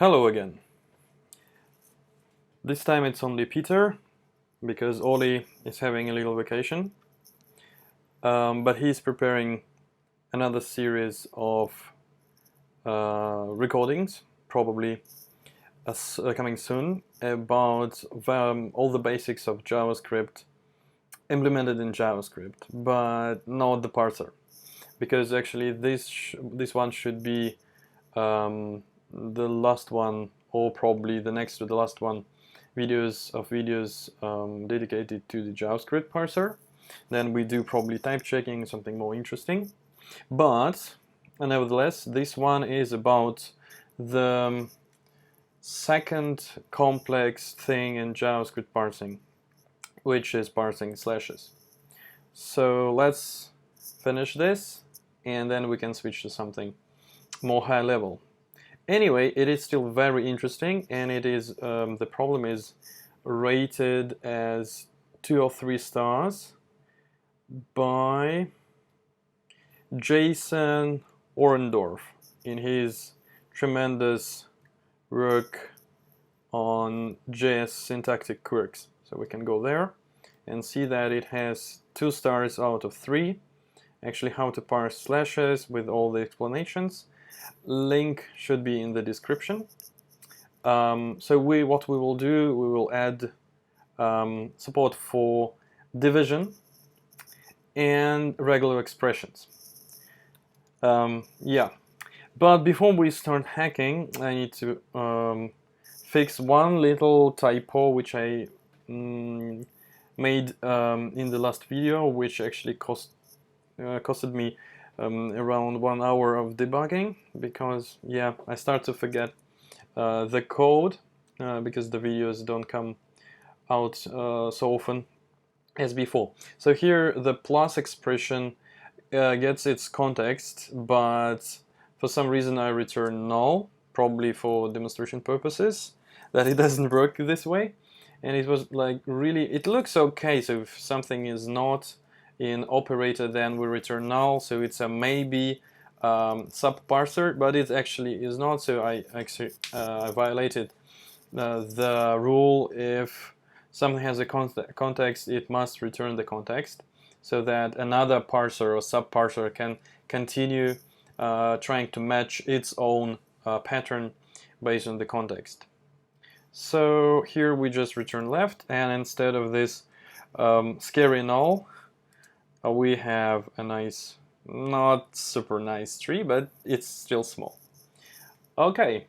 Hello again. This time it's only Peter, because Olie is having a little vacation, but he's preparing another series of recordings, probably coming soon, about all the basics of JavaScript implemented in JavaScript, but not the parser, because actually this one should be the last one, or probably the next to the last one, videos dedicated to the JavaScript parser. Then we do probably type checking, something more interesting. But nevertheless, this one is about the second complex thing in JavaScript parsing, which is parsing slashes. So let's finish this, and then we can switch to something more high level. Anyway, it is still very interesting, and it is the problem is rated as 2 or 3 stars by Jason Orendorff in his tremendous work on JS syntactic quirks. So we can go there and see that it has 2 stars out of 3. Actually, how to parse slashes with all the explanations. Link should be in the description. So what we will do, we will add support for division and regular expressions. Yeah, but before we start hacking, I need to fix one little typo which I made in the last video, which actually costed me around 1 hour of debugging, because yeah, I start to forget the code because the videos don't come out so often as before. So here the plus expression gets its context, but for some reason I return null, probably for demonstration purposes, that it doesn't work this way. And it was like really, it looks okay, so if something is not in operator, then we return null, so it's a maybe sub parser, but it actually is not. So I actually violated the rule. If something has a context, it must return the context, so that another parser or sub parser can continue trying to match its own pattern based on the context. So here we just return left, and instead of this scary null, we have a nice, not super nice tree, but it's still small. Okay,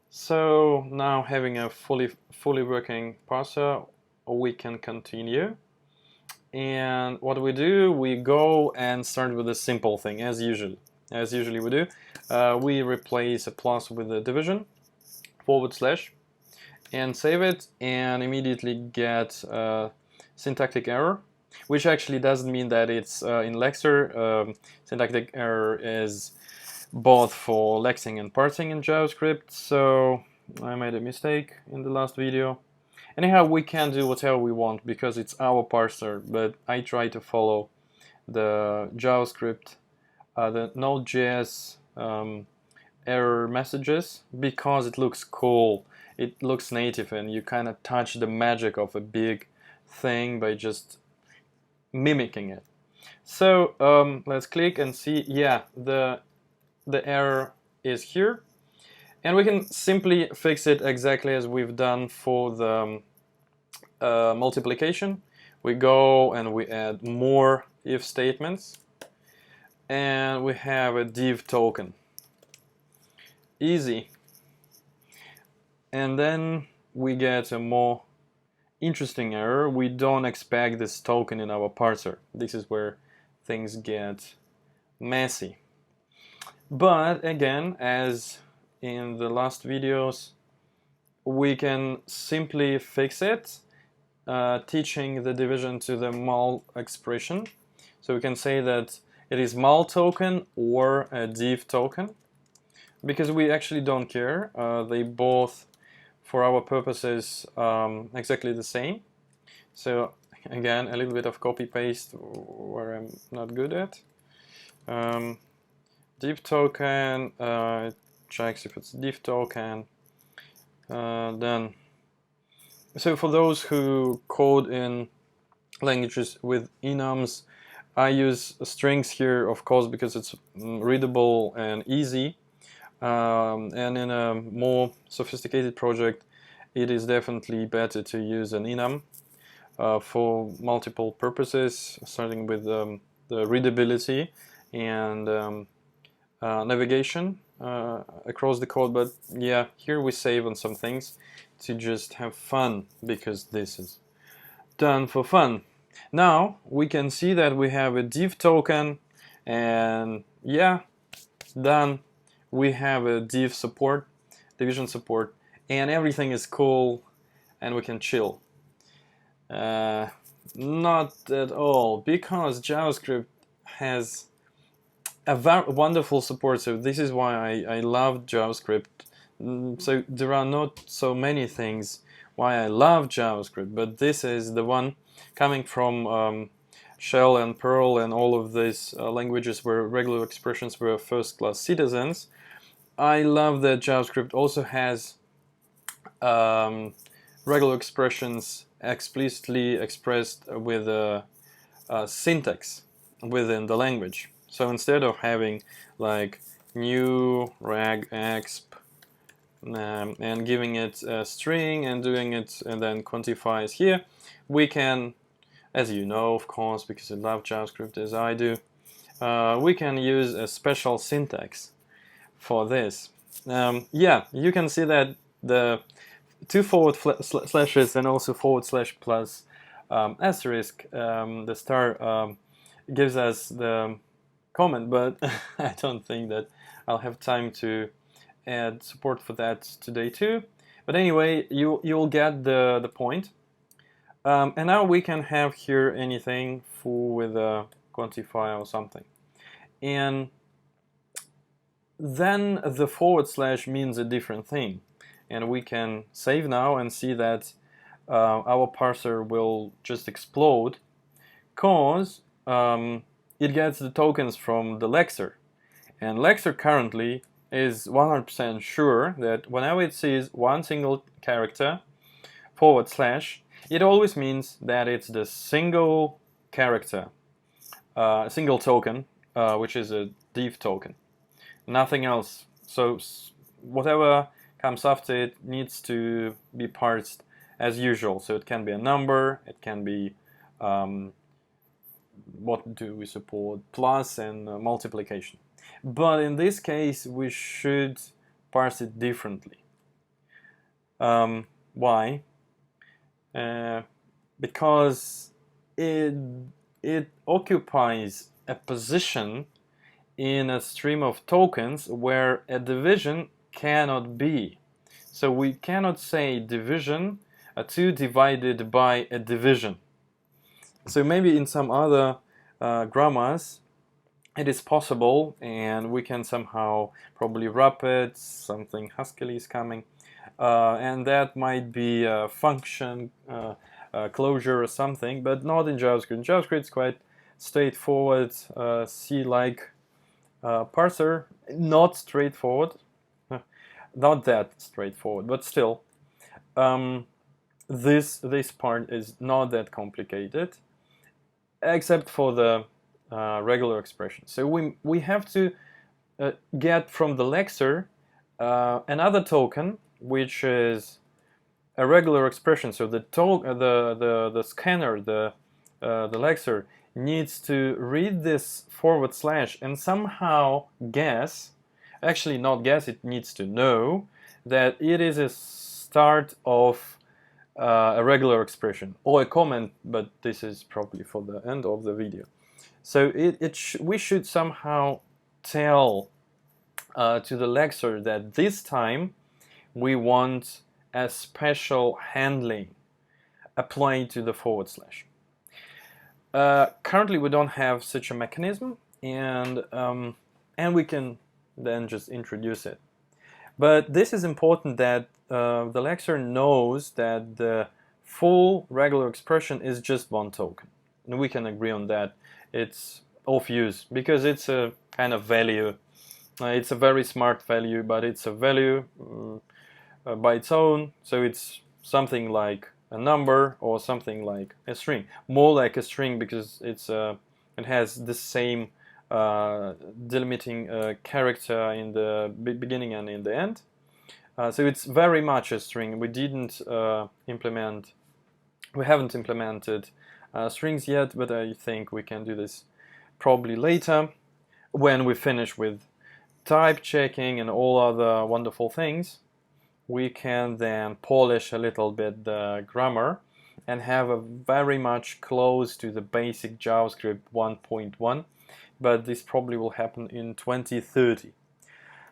so now having a fully working parser, we can continue. And what we do, we go and start with a simple thing, as usually we do. We replace a plus with a division, /, and save it, and immediately get a syntactic error, which actually doesn't mean that it's in Lexer. Syntactic error is both for lexing and parsing in JavaScript, so I made a mistake in the last video. Anyhow, we can do whatever we want because it's our parser, but I try to follow the JavaScript, the Node.js error messages, because it looks cool, it looks native, and you kind of touch the magic of a big thing by just mimicking it. So let's click and see. Yeah, the error is here, and we can simply fix it exactly as we've done for the multiplication. We go and we add more if statements, and we have a div token. Easy. And then we get a more interesting error. We don't expect this token in our parser. This is where things get messy. But again, as in the last videos, we can simply fix it, teaching the division to the mul expression. So we can say that it is mul token or a div token, because we actually don't care. They both, for our purposes, exactly the same. So again, a little bit of copy paste where I'm not good at. Div token, it checks if it's div token, Then, so for those who code in languages with enums, I use strings here, of course, because it's readable and easy. And in a more sophisticated project, it is definitely better to use an enum for multiple purposes, starting with the readability and navigation across the code. But yeah, here we save on some things to just have fun, because this is done for fun. Now we can see that we have a div token, and yeah, done. We have a div support, division support, and everything is cool, and we can chill. Not at all, because JavaScript has a wonderful support. So this is why I love JavaScript. So there are not so many things why I love JavaScript, but this is the one coming from Shell and Perl and all of these languages where regular expressions were first-class citizens. I love that JavaScript also has regular expressions explicitly expressed with a syntax within the language. So instead of having like new regexp and giving it a string and doing it and then quantifies here, we can, as you know, of course, because you love JavaScript as I do, we can use a special syntax for this. Yeah, you can see that the two forward slashes and also forward slash plus asterisk, the star gives us the comment, but I don't think that I'll have time to add support for that today too. But anyway, you'll get the point. And now we can have here anything full with a quantifier or something. And then the forward slash means a different thing. And we can save now and see that our parser will just explode, because it gets the tokens from the lexer. And lexer currently is 100% sure that whenever it sees one single character, forward slash, it always means that it's the single character, single token, which is a div token. Nothing else. So whatever comes after it needs to be parsed as usual. So it can be a number, it can be what do we support, plus and multiplication. But in this case, we should parse it differently. Why? Because it occupies a position in a stream of tokens where a division cannot be. So we cannot say division 2 divided by a division. So maybe in some other grammars it is possible, and we can somehow probably wrap it, something huskily is coming, and that might be a function closure or something, but not in JavaScript. In JavaScript it's quite straightforward, C-like parser, not straightforward, not that straightforward, but still this part is not that complicated, except for the regular expression. So we have to get from the lexer another token, which is a regular expression. So the scanner, the lexer, needs to read this forward slash and somehow guess, actually not guess, it needs to know that it is a start of a regular expression or a comment, but this is probably for the end of the video. So we should somehow tell to the lexer that this time we want a special handling applied to the forward slash. Currently we don't have such a mechanism, and we can then just introduce it. But this is important that the lexer knows that the full regular expression is just one token. And we can agree on that. It's of use because it's a kind of value. It's a very smart value, but it's a value by its own, so it's something like a number or something like a string, more like a string because it has the same delimiting character in the beginning and in the end. So it's very much a string. We haven't implemented strings yet, but I think we can do this probably later when we finish with type checking and all other wonderful things. We can then polish a little bit the grammar and have a very much close to the basic JavaScript 1.1, but this probably will happen in 2030.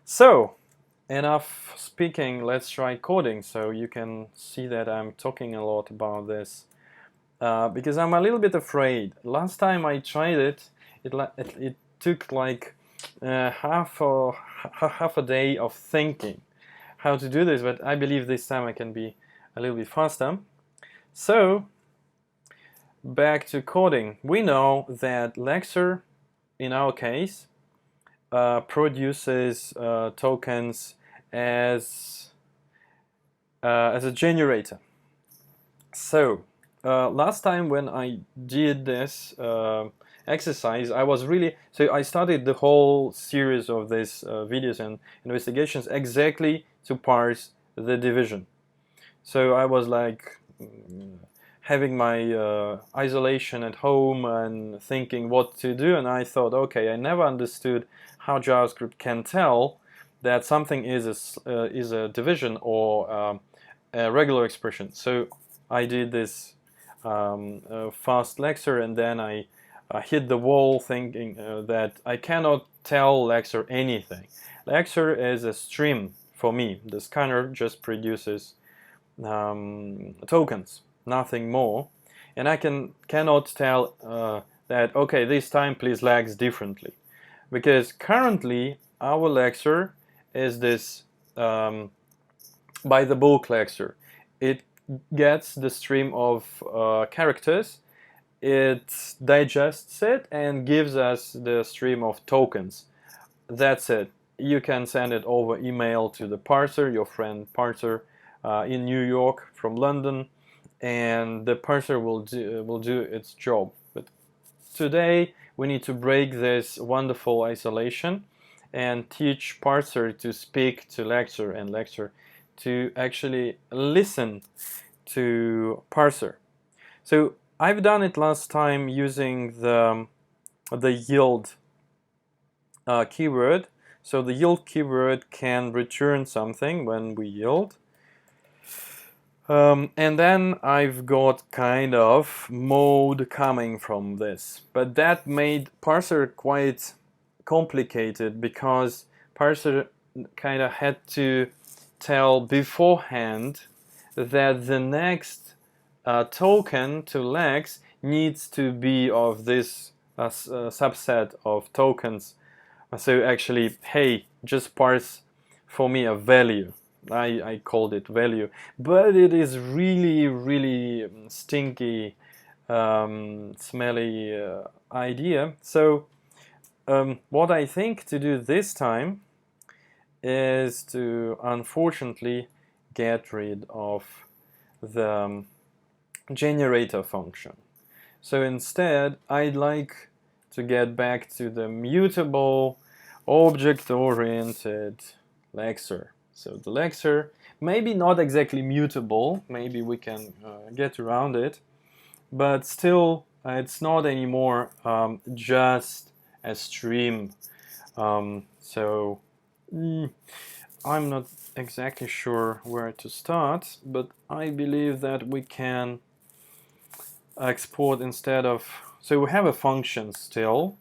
So enough speaking, let's try coding. So you can see that I'm talking a lot about this because I'm a little bit afraid. Last time I tried it, it took like half a day of thinking how to do this, but I believe this time I can be a little bit faster. So back to coding. We know that Lexer, in our case, produces tokens as a generator. So last time when I did this exercise, I started the whole series of these videos and investigations exactly to parse the division. So I was like having my isolation at home and thinking what to do, and I thought, okay, I never understood how JavaScript can tell that something is a division or a regular expression. So I did this fast Lexer, and then I hit the wall thinking that I cannot tell Lexer anything. Lexer is a stream for me. The scanner just produces tokens, nothing more, and I cannot tell that, okay, this time please Lex differently, because currently our Lexer is this by the book Lexer. It gets the stream of characters, it digests it and gives us the stream of tokens. That's it. You can send it over email to the parser, your friend parser in New York from London, and the parser will do its job. But today we need to break this wonderful isolation and teach parser to speak to Lexer and Lexer to actually listen to parser. So I've done it last time using the yield keyword. So the yield keyword can return something when we yield. And then I've got kind of mode coming from this. But that made parser quite complicated because parser kind of had to tell beforehand that the next token to Lex needs to be of this subset of tokens. So actually, hey, just parse for me a value. I called it value, but it is really stinky, smelly idea. So what I think to do this time is to unfortunately get rid of the generator function. So instead, I'd like to get back to the mutable object-oriented Lexer. So the Lexer, maybe not exactly mutable, maybe we can get around it, but still it's not anymore just a stream. So I'm not exactly sure where to start, but I believe that we can export instead of, so we have a function still,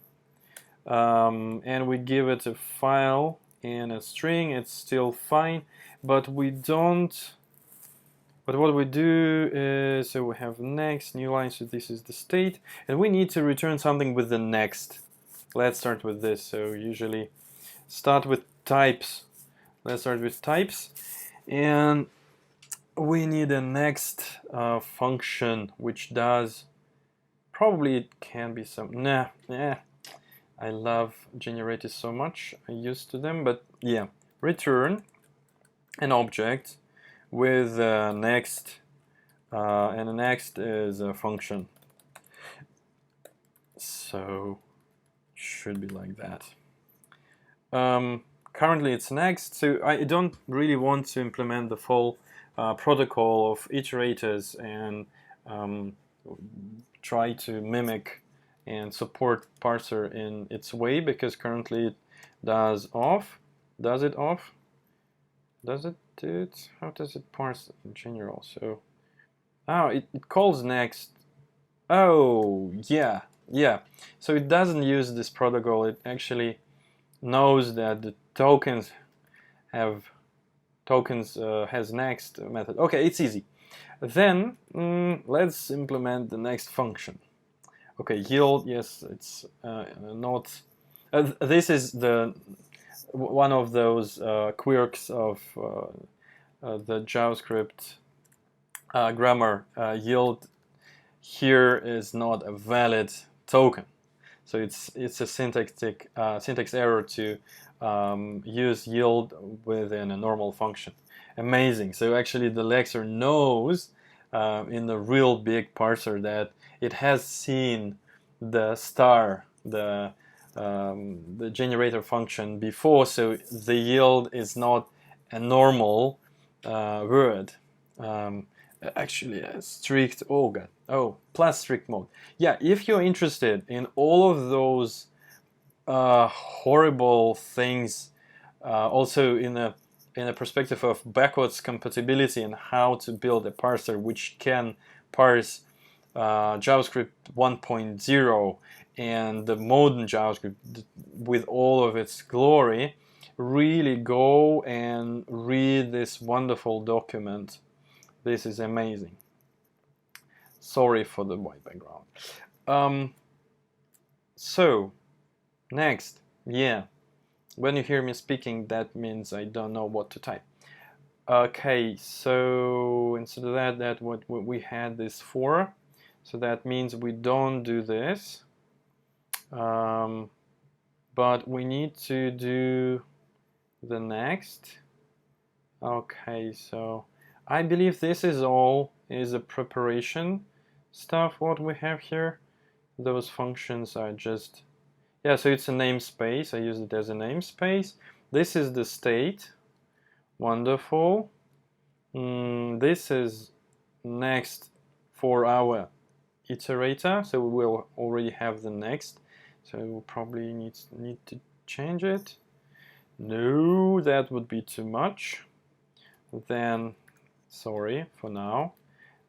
and we give it a file and a string. It's still fine, but we don't, but what we do is, so we have next, new line, so this is the state, and we need to return something with the next. Let's start with this. So usually start with types. Let's start with types, and we need a next function which does, probably it can be some, I love generators so much, I'm used to them, but yeah, return an object with next, and the next is a function. So should be like that. Currently it's next, so I don't really want to implement the full protocol of iterators and try to mimic and support parser in its way, because currently it does it off? Does it do it? How does it parse in general? So, it calls next. Oh, yeah. So it doesn't use this protocol. It actually knows that the tokens has next method. Okay, it's easy. Then let's implement the next function. Okay, yield. Yes, it's not. This is one of those quirks of the JavaScript grammar. Yield here is not a valid token, so it's a syntax error to use yield within a normal function. Amazing. So actually the Lexer knows in the real big parser that it has seen the star, the generator function before, so the yield is not a normal word. Actually a strict, plus strict mode. Yeah, if you're interested in all of those horrible things, also in a perspective of backwards compatibility and how to build a parser which can parse JavaScript 1.0 and the modern JavaScript with all of its glory, really go and read this wonderful document. This is amazing. Sorry for the white background. So next, when you hear me speaking, that means I don't know what to type. Okay, so instead of that what we had this for, so that means we don't do this, but we need to do the next. Okay, so I believe this is all is a preparation stuff what we have here. Those functions are just, so it's a namespace. I use it as a namespace. This is the state. Wonderful. This is next for our iterator, so we will already have the next, so we'll probably need to change it. No, that would be too much. Then sorry for now.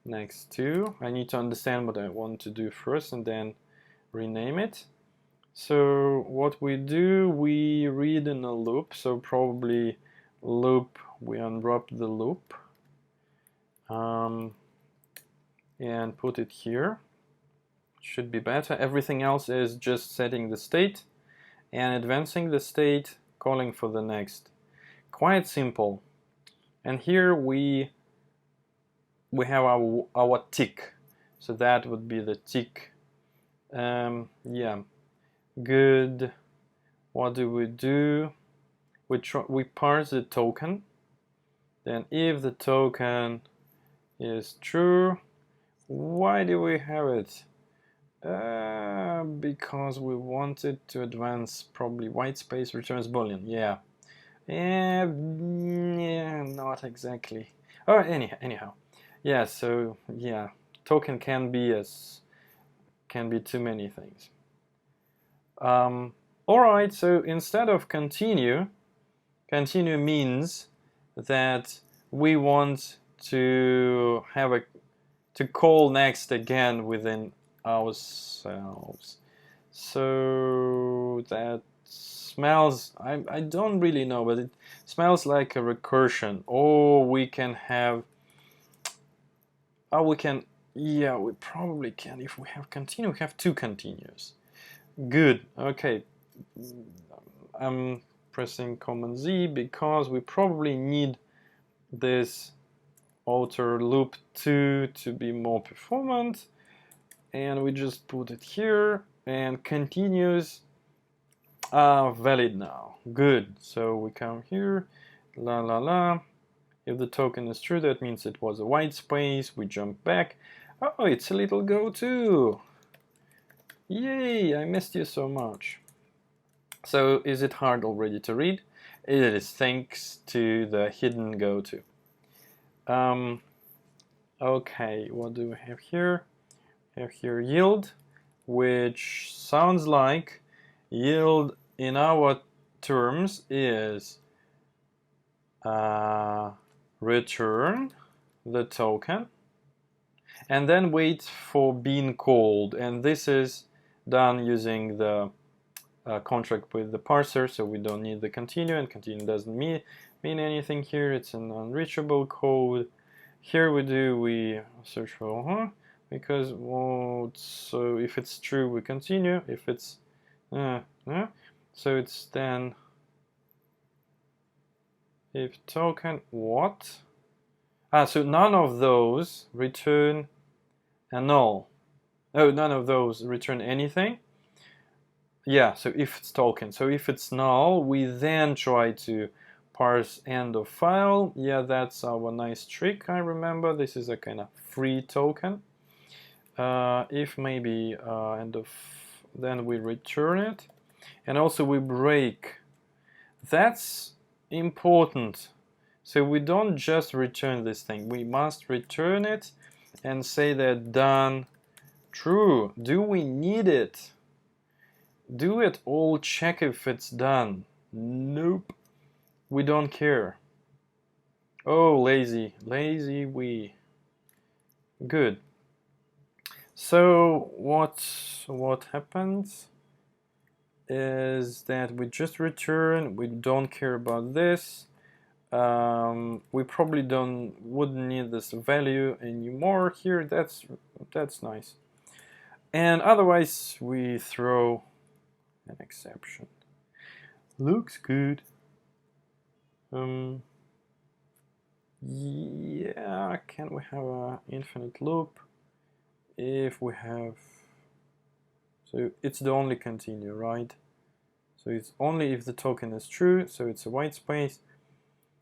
Next two, I need to understand what I want to do first and then rename it. So what we do, we read in a loop, so probably loop, we unwrap the loop and put it here. Should be better. Everything else is just setting the state and advancing the state, calling for the next. Quite simple. And here we have our tick, so that would be the tick. Good. What do? We parse the token. Then if the token is true, why do we have it? Because we wanted to advance, probably white space returns Boolean. Not exactly. Oh, anyhow. So token can be too many things. Alright, so instead of continue means that we want to have to call next again within ourselves. So that smells, I don't really know, but it smells like a recursion. Or we can have, we probably can. If we have continue, we have two continues. Good. Okay. I'm pressing Command Z because we probably need this outer loop 2 to be more performant, and we just put it here, and continues are valid now. Good. So we come here, If the token is true, that means it was a white space. We jump back. Oh, it's a little goto. Yay, I missed you so much. So is it hard already to read? It is, thanks to the hidden goto. Okay, what do we have here? We have here yield, which sounds like yield in our terms is return the token and then wait for being called, and this is done using the contract with the parser, so we don't need the continue, and continue doesn't mean anything here. It's an unreachable code. Here we search for because so if it's true we continue, if it's so it's then if token what? So none of those return a null. Oh, none of those return anything. Yeah, so if it's token. So if it's null, we then try to parse end of file. Yeah, that's our nice trick. I remember this is a kind of free token. If maybe end of, then we return it, and also we break. That's important. So we don't just return this thing. We must return it and say that done true. Do we need it? Do it all, check if it's done. Nope. We don't care. Oh, lazy we. Good. So what happens is that we just return. We don't care about this. We probably wouldn't need this value anymore here. That's nice. And otherwise we throw an exception. Looks good. Yeah, can we have an infinite loop? If we have, so it's the only continue, right? So it's only if the token is true, so it's a white space.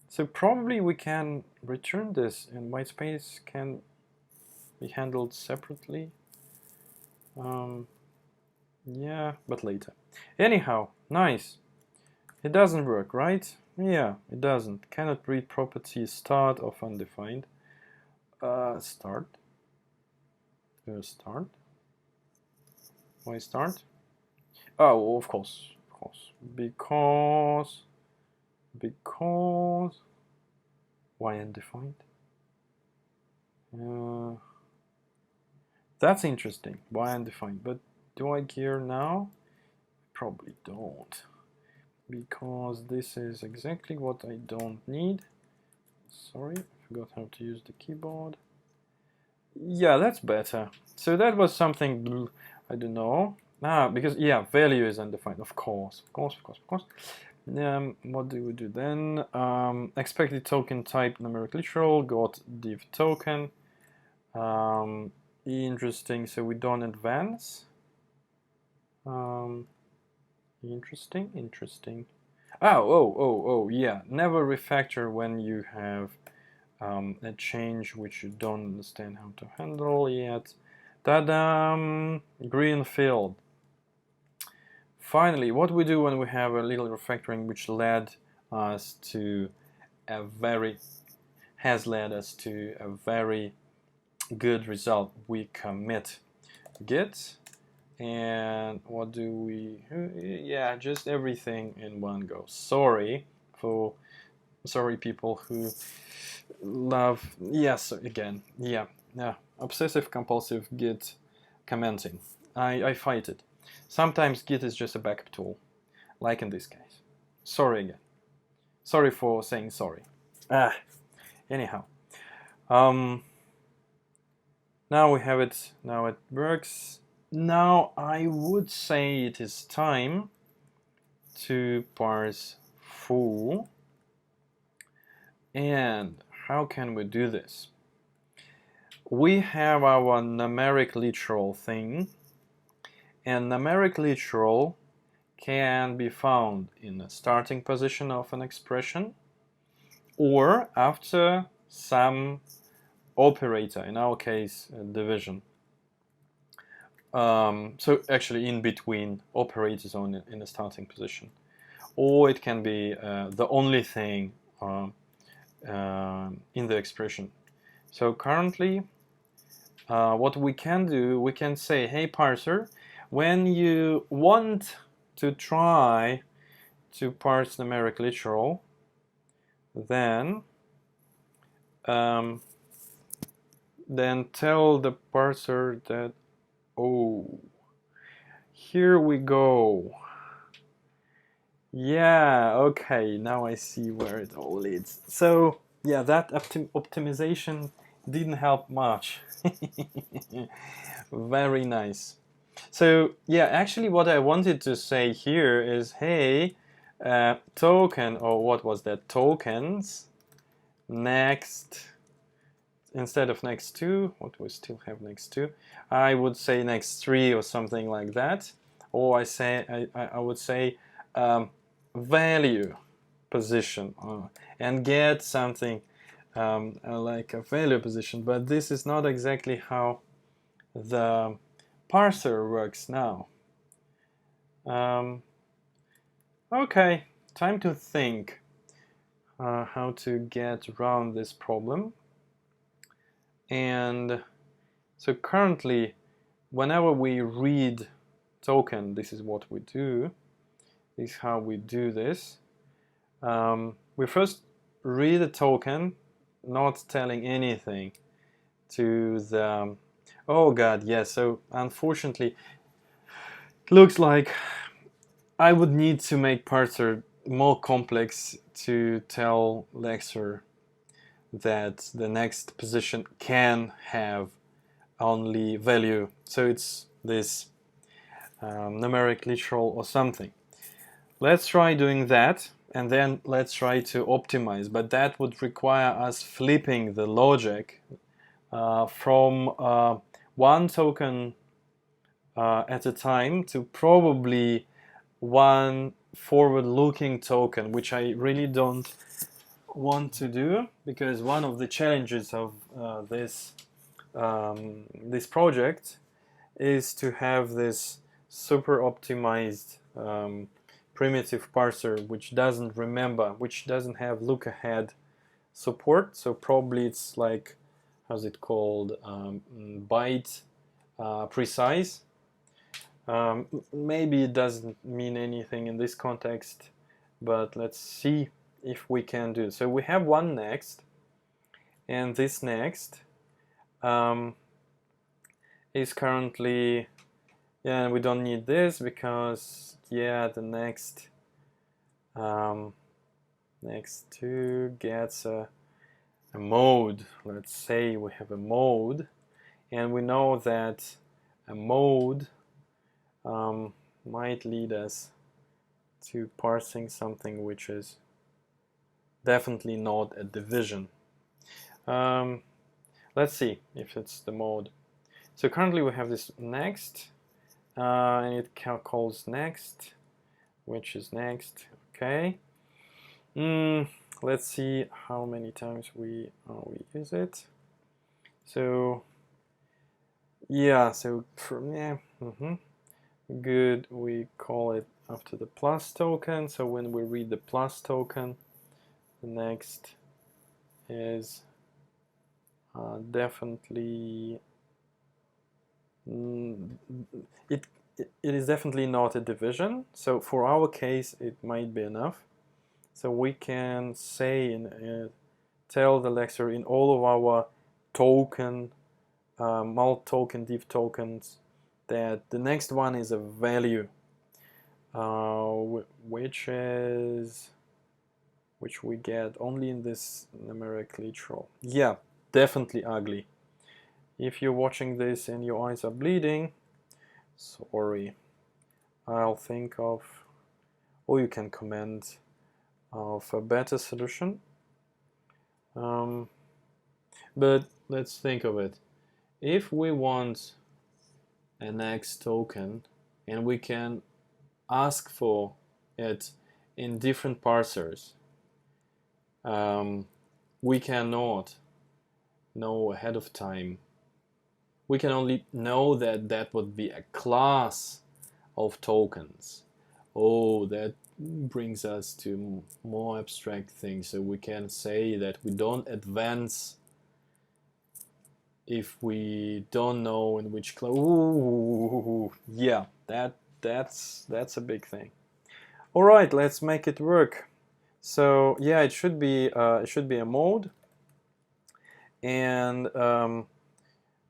So probably we can return this, and white space can be handled separately. Yeah, but later. Anyhow, nice. It doesn't work, right? Yeah, it doesn't. Cannot read property start of undefined. Start. Start. Why start? Oh, of course. Because why undefined? That's interesting. Why undefined? But do I care now? Probably don't. Because this is exactly what I don't need. Sorry, I forgot how to use the keyboard. Yeah, that's better. So that was something, I don't know. Because, yeah, value is undefined, of course. What do we do then? Expected token type numeric literal, got div token. Interesting, so we don't advance. Interesting. Oh, yeah. Never refactor when you have a change which you don't understand how to handle yet. Ta-da! Green field. Finally, what we do when we have a little refactoring which has led us to a very good result. We commit git, and what do we? Yeah, just everything in one go. Sorry people who love, yes, again, yeah, obsessive compulsive git commenting. I fight it. Sometimes git is just a backup tool, like in this case. Sorry again. Sorry for saying sorry. Anyhow. Now we have it, now it works. Now I would say it is time to parse foo. And how can we do this? We have our numeric literal thing, and numeric literal can be found in the starting position of an expression, or after some operator, in our case division. So actually in between operators in the starting position, or it can be the only thing in the expression. So currently what we can do, we can say, hey parser, when you want to try to parse numeric literal, then tell the parser that, oh, here we go. Yeah, okay, now I see where it all leads. So yeah, that optimization didn't help much. Very nice. So yeah, actually what I wanted to say here is, hey, token, or what was that, tokens, next, instead of next to, what we still have next to, I would say next 3 or something like that. Or I would say value position and get something like a value position, but this is not exactly how the parser works now. Okay, time to think how to get around this problem. And so currently, whenever we read token, this is what we do. This is how we do this. We first read a token, not telling anything to the, oh god, yes, so unfortunately it looks like I would need to make parser more complex to tell Lexer that the next position can have only value, so it's this numeric literal or something. Let's try doing that, and then let's try to optimize, but that would require us flipping the logic from one token at a time to probably one forward-looking token, which I really don't want to do, because one of the challenges of this project is to have this super optimized primitive parser which doesn't remember, which doesn't have look ahead support. So probably it's like, how's it called, byte precise. Maybe it doesn't mean anything in this context, but let's see if we can do. So we have one next, and this next is currently, yeah, we don't need this because, yeah, the next next to gets a mode. Let's say we have a mode, and we know that a mode might lead us to parsing something which is definitely not a division. Let's see if it's the mode. So currently we have this next, and it calls next, which is next. Okay. Let's see how many times we use it. So yeah, so from good, we call it after the plus token. So when we read the plus token, the next is definitely it is definitely not a division. So for our case, it might be enough. So we can say tell the Lexer in all of our token mult-token div tokens that the next one is a value, which we get only in this numeric literal. Yeah, definitely ugly. If you're watching this and your eyes are bleeding, sorry. I'll think of, or you can comment of a better solution. But let's think of it. If we want an X token and we can ask for it in different parsers, we cannot know ahead of time. We can only know that that would be a class of tokens. Oh, that brings us to more abstract things. So we can say that we don't advance if we don't know in which class. Ooh, yeah, that's a big thing. All right, let's make it work. So yeah, it should be a mode, and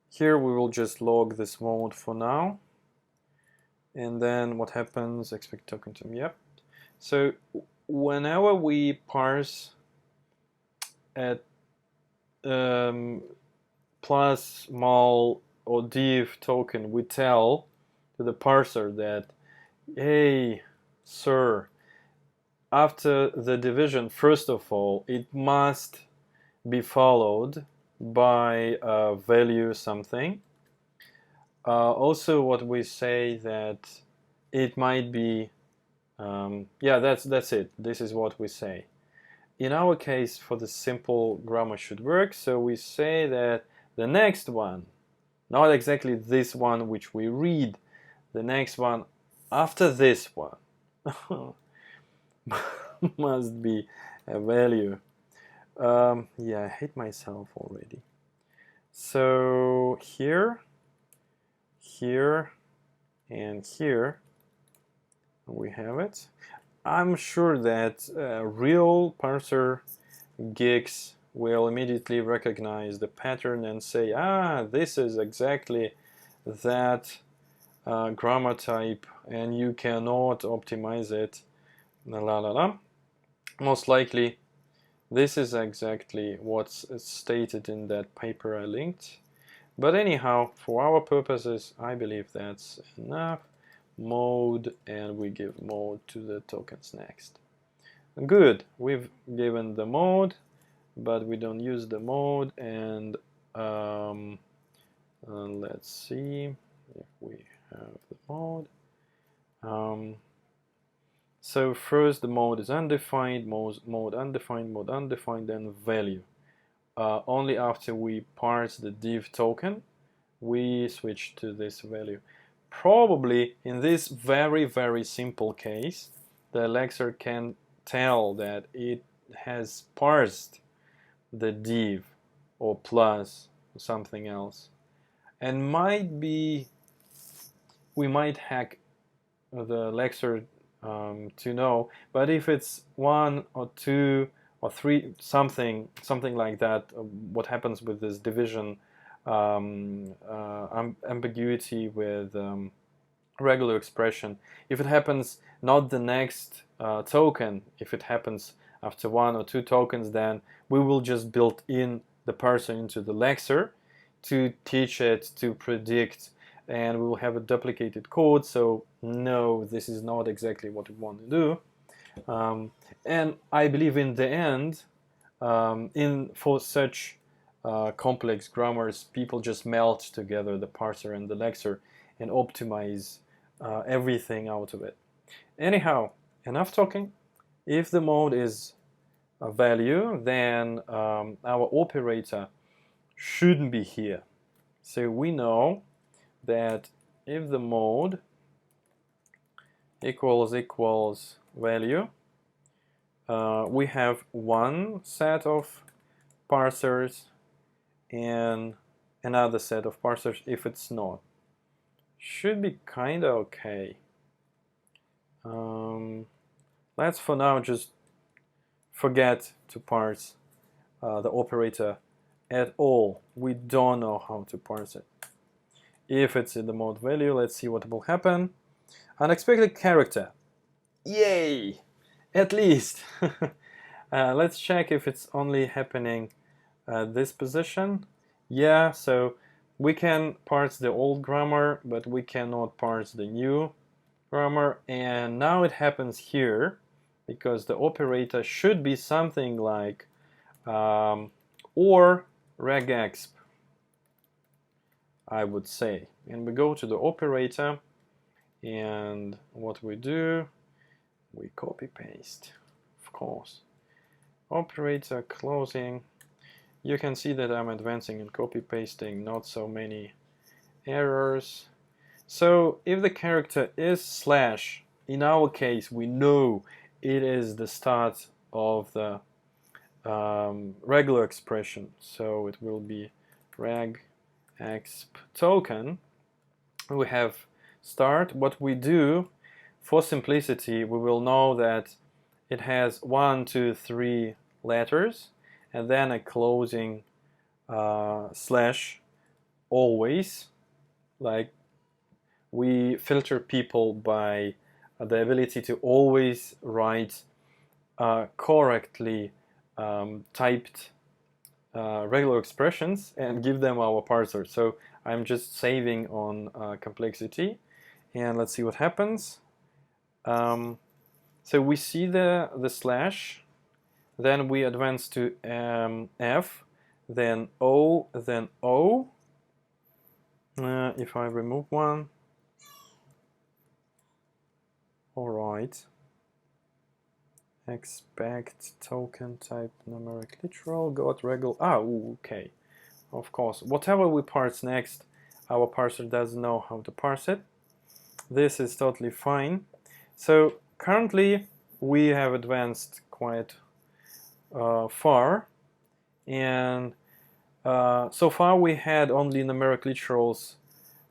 here we will just log this mode for now. And then what happens? Expect token to yep. So whenever we parse at plus mul or div token, we tell to the parser that, hey, sir, after the division, first of all, it must be followed by a value something. Also, what we say that it might be, yeah, that's it. This is what we say. In our case, for the simple grammar should work, so we say that the next one, not exactly this one which we read, the next one after this one must be a value. Yeah, I hate myself already. So here, and here we have it. I'm sure that real parser geeks will immediately recognize the pattern and say, ah, this is exactly that grammar type, and you cannot optimize it. La la la. Most likely, this is exactly what's stated in that paper I linked. But anyhow, for our purposes, I believe that's enough. Mode, and we give mode to the tokens next. Good, we've given the mode, but we don't use the mode, and let's see if we have the mode. So first the mode is undefined, mode undefined, mode undefined, then value. Only after we parse the div token, we switch to this value. Probably in this very, very simple case, the Elixir can tell that it has parsed the div or plus or something else. And might be, we might hack the Elixir to know, but if it's 1 or 2 or 3, something like that, what happens with this division ambiguity with regular expression. If it happens not the next token, if it happens after 1 or 2 tokens, then we will just build in the parser into the Elixir to teach it to predict, and we will have a duplicated code. So no, this is not exactly what we want to do. And I believe in the end, for such complex grammars, people just melt together the parser and the Elixir and optimize everything out of it. Anyhow, enough talking. If the mode is a value, then our operator shouldn't be here. So we know that if the mode equals value, we have one set of parsers and another set of parsers if it's not. Should be kind of okay. Let's for now just forget to parse the operator at all. We don't know how to parse it. If it's in the mode value, let's see what will happen. Unexpected character. Yay! At least. Let's check if it's only happening at this position. Yeah, so we can parse the old grammar, but we cannot parse the new grammar. And now it happens here, because the operator should be something like or regexp, I would say. And we go to the operator, and what we do, we copy paste, of course. operator closing. You can see that I'm advancing and copy pasting, not so many errors. So if the character is slash, in our case we know it is the start of the regular expression, so it will be reg exp token. We have start. What we do for simplicity, we will know that it has 1, 2, 3 letters and then a closing slash always. Like, we filter people by the ability to always write correctly typed regular expressions and give them our parser. So I'm just saving on complexity, and let's see what happens. So we see the slash, then we advance to F, then O, then O. If I remove one, all right. Expect token type numeric literal, got regular. Okay. Of course, whatever we parse next, our parser doesn't know how to parse it. This is totally fine. So currently we have advanced quite far, and so far we had only numeric literals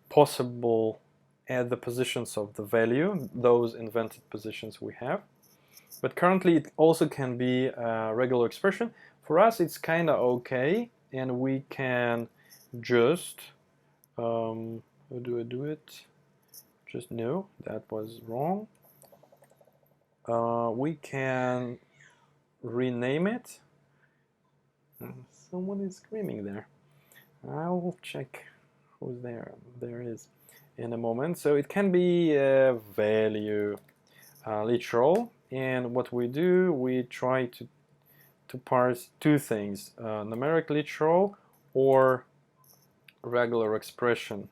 possible at the positions of the value, those invented positions we have. But currently it also can be a regular expression. For us it's kind of okay, and we can just how do I do it? Just no, that was wrong. We can rename it. Someone is screaming there. I'll check who's there. There is in a moment. So it can be a value literal, and what we do, we try to parse two things: numeric literal or regular expression.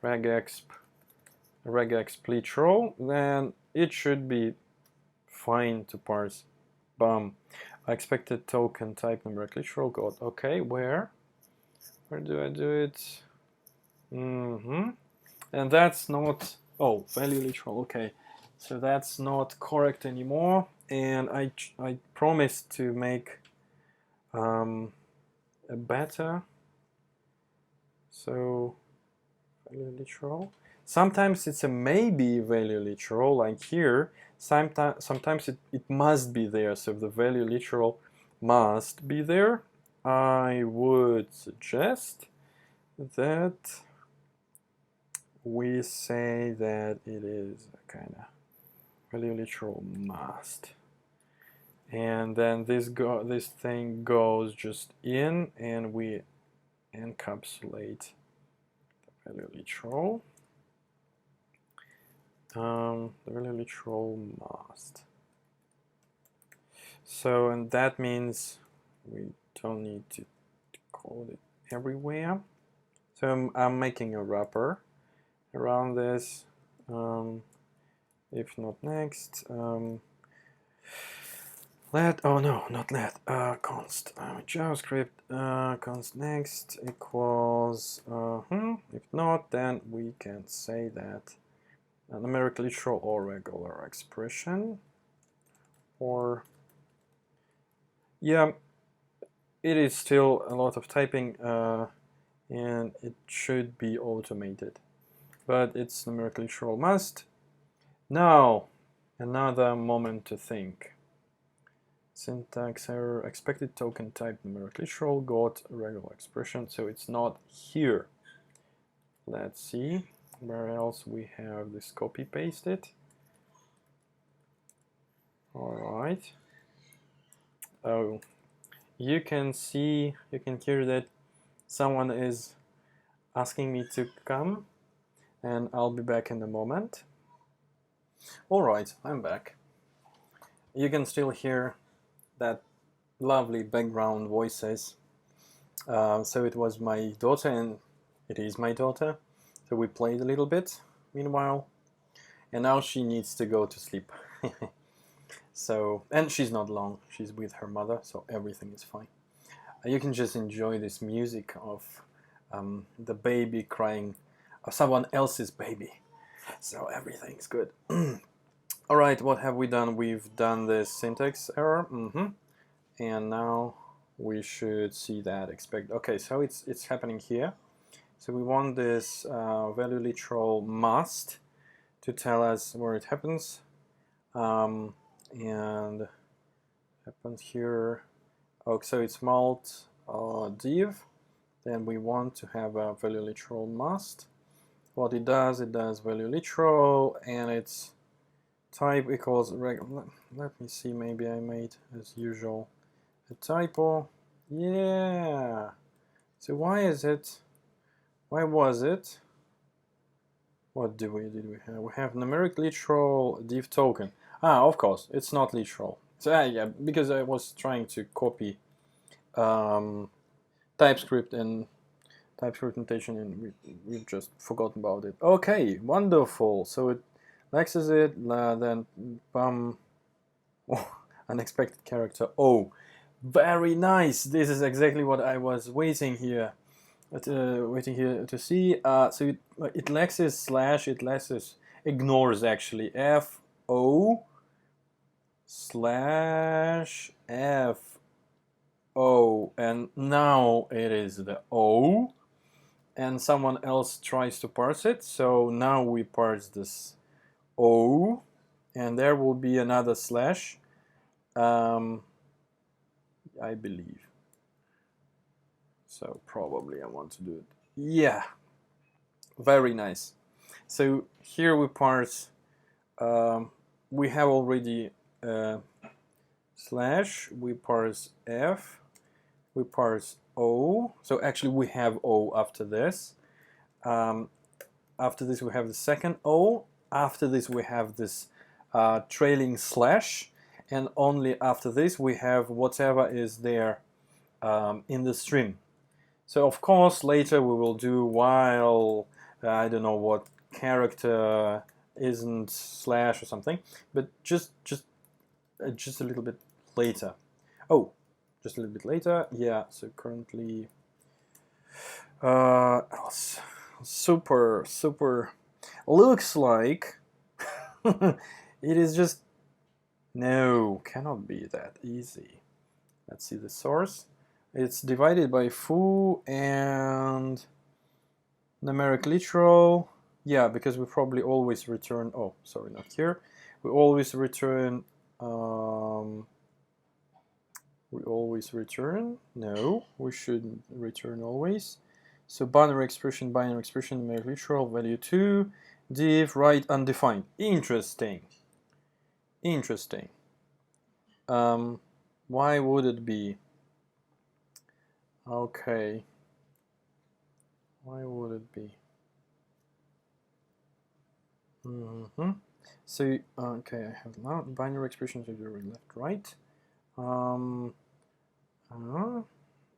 Regexp literal, then it should be fine to parse. Bum. Expected token type numeric literal, got okay. Where do I do it? And that's not, oh, value literal, okay. So that's not correct anymore, and I promised to make a better. So value literal. Sometimes it's a maybe value literal, like here. Sometimes it must be there, so the value literal must be there. I would suggest that we say that it is a kind of value literal must, and then this thing goes just in, and we encapsulate the value literal. The value literal must. So, and that means we don't need to code it everywhere. So I'm making a wrapper around this. If not next, let, oh no, not let, const JavaScript const next equals if not, then we can say that numeric literal or regular expression, or yeah, it is still a lot of typing, and it should be automated, but it's numeric literal must. Now another moment to think. Syntax error, expected token type numeric literal, got regular expression, so it's not here. Let's see where else we have this copy pasted. All right. Oh, you can see, you can hear that someone is asking me to come, and I'll be back in a moment. All right, I'm back. You can still hear that lovely background voices. So it was my daughter, and it is my daughter. So we played a little bit meanwhile, and now she needs to go to sleep. So, and she's not long, she's with her mother, so everything is fine. You can just enjoy this music of the baby crying, or someone else's baby. So everything's good. All right, what have we done? We've done this syntax error, and now we should see that expect. Okay, so it's happening here. So we want this value literal must to tell us where it happens, and happens here. Oh, so it's mult div. Then we want to have a value literal must. What it does value literal, and its type equals regular. Let me see, maybe I made, as usual, a typo. Yeah. So why was it? What did we have? We have numeric literal div token. Ah, of course, it's not literal. So yeah, because I was trying to copy TypeScript and TypeScript notation, and we've just forgotten about it. Okay, wonderful. So it lexes it, then unexpected character O. Very nice. This is exactly what I was waiting here to see. So it lexes slash, it lexes, ignores actually FO slash FO, and now it is the O, and someone else tries to parse it. So now we parse this O, and there will be another slash, I believe. So probably I want to do it. Yeah, very nice. So here we parse, we have already slash, we parse F, we parse O. So actually we have O after this. After this we have the second O. After this we have this trailing slash, and only after this we have whatever is there in the string. So of course later we will do while I don't know what character isn't slash or something, but just a little bit later. Oh, just a little bit later. Yeah. So currently, super looks like it is just cannot be that easy. Let's see the source. It's divided by foo and numeric literal. Yeah, because we probably always return. Oh, sorry, not here. We always return. No, we shouldn't return always. So binary expression, numeric literal, value 2, div, right, undefined. Interesting. Why would it be? Okay. Why would it be? So, okay, I have now binary expressions to the left, right. A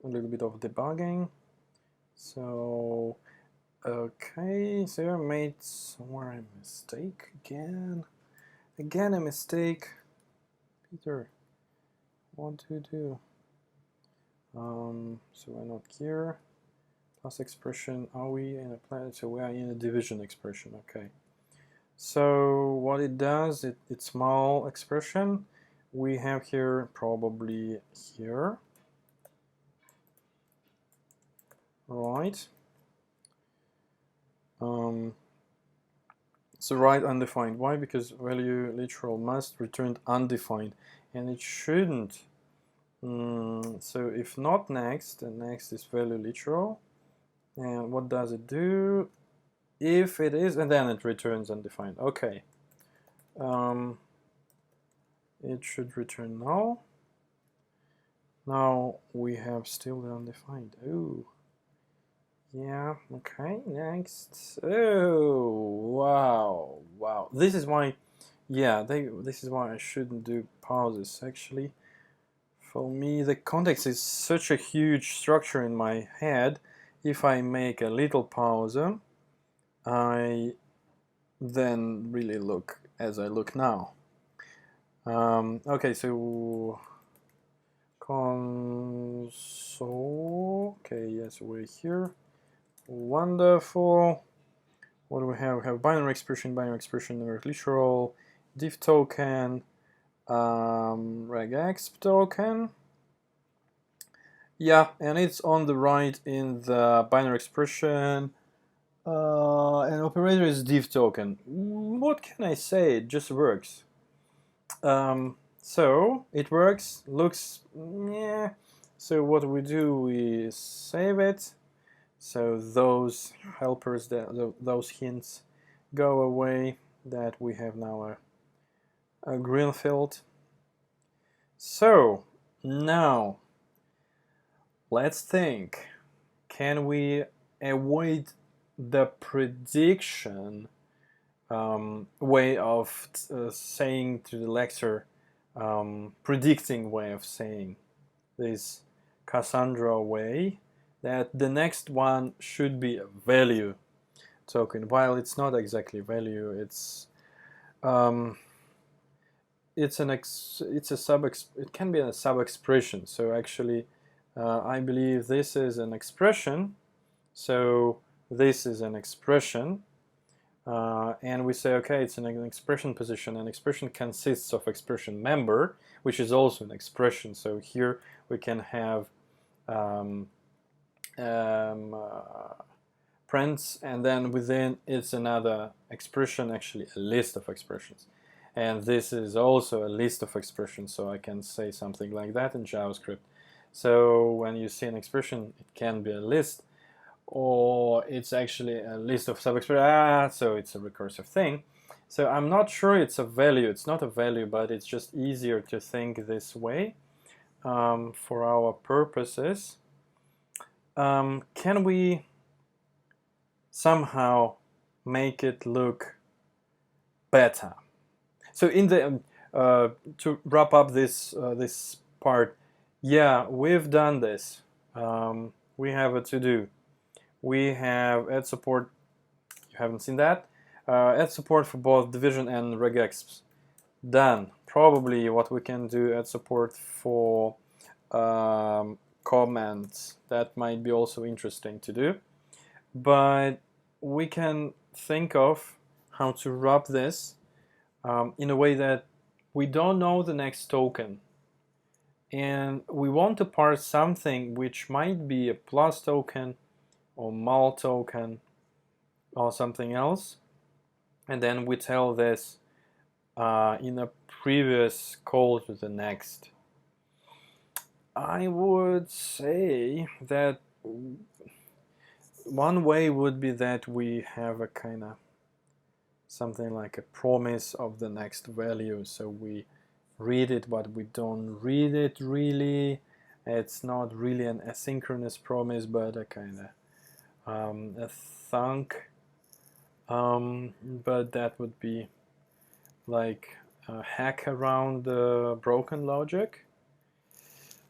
little bit of debugging. So, okay, so I made somewhere a mistake again. Again a mistake. Peter, what do you do? So we're not here. Plus expression, are we in a planet? So we are in a division expression, okay. So what it does, it's small expression. We have here probably here. Right. So right undefined. Why? Because value literal must returned undefined, and it shouldn't. So if not next, then next is value literal. And what does it do? If it is, and then it returns undefined. Okay. It should return null. Now we have still the undefined. Oh. Yeah, okay, next. Oh, wow. This is why, yeah, this is why I shouldn't do pauses, actually. For me, the context is such a huge structure in my head. If I make a little pause, I then really look as I look now. Okay, so console. Okay, yes, we're here. Wonderful. What do we have? We have binary expression, numeric literal, div token, regexp token. Yeah, and it's on the right in the binary expression. And operator is div token. What can I say? It just works. So it works. Looks yeah. So what we do, we save it. So those helpers, those hints, go away. That we have now a green field. So now let's think. Can we avoid the prediction way of saying to the lecture, predicting way of saying, this Cassandra way, that the next one should be a value token, while it's not exactly value. It's a it can be a sub expression. So actually, I believe this is an expression. So this is an expression. And we say, okay, it's an expression position. An expression consists of expression member, which is also an expression. So here we can have prints, and then within it's another expression, actually a list of expressions. And this is also a list of expressions, so I can say something like that in JavaScript. So when you see an expression, it can be a list, or it's actually a list of sub-expressions, so it's a recursive thing. So I'm not sure it's a value. It's not a value, but it's just easier to think this way for our purposes. Can we somehow make it look better? So in the to wrap up this this part, yeah, we've done this. We have a to-do. We have add support. You haven't seen that. Add support for both division and regexps. Done. Probably what we can do, add support for comments. That might be also interesting to do. But we can think of how to wrap this in a way that we don't know the next token. And we want to parse something which might be a plus token or mul token or something else. And then we tell this in a previous call to the next. I would say that one way would be that we have a kind of something like a promise of the next value. So we read it, but we don't read it really. It's not really an asynchronous promise, but a kind of a thunk. But that would be like a hack around the broken logic.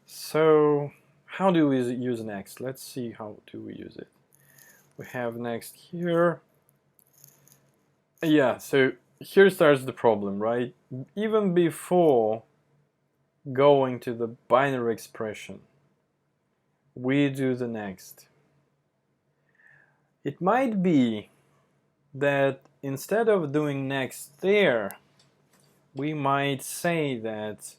So how do we use next? Let's see how do we use it. We have next here. Yeah, so here starts the problem, right? Even before going to the binary expression, we do the next. It might be that instead of doing next there, we might say that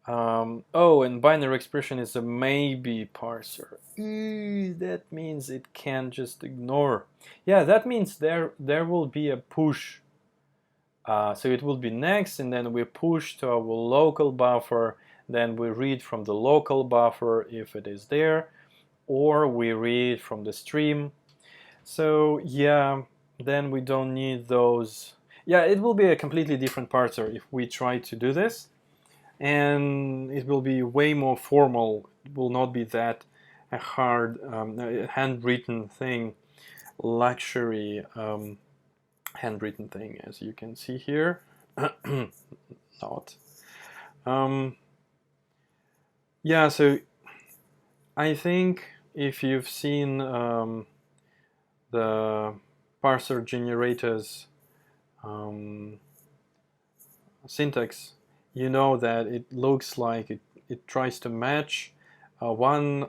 oh, and binary expression is a maybe parser. That means it can just ignore. Yeah, that means there will be a push. So it will be next, and then we push to our local buffer. Then we read from the local buffer if it is there, or we read from the stream. So yeah, then we don't need those. Yeah, it will be a completely different parser if we try to do this. And it will be way more formal. It will not be that a hard handwritten thing, luxury handwritten thing, as you can see here. Not. Yeah, so I think if you've seen the parser generators syntax, you know that it looks like it tries to match one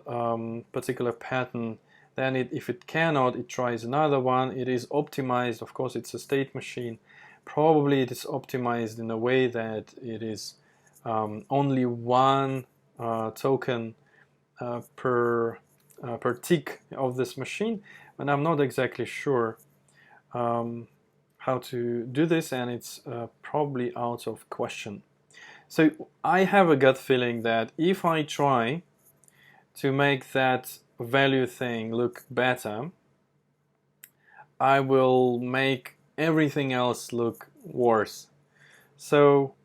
particular pattern. Then if it cannot, it tries another one. It is optimized. Of course, it's a state machine. Probably it is optimized in a way that it is only one token per tick of this machine, and I'm not exactly sure how to do this, and it's probably out of question. So I have a gut feeling that if I try to make that value thing look better, I will make everything else look worse. So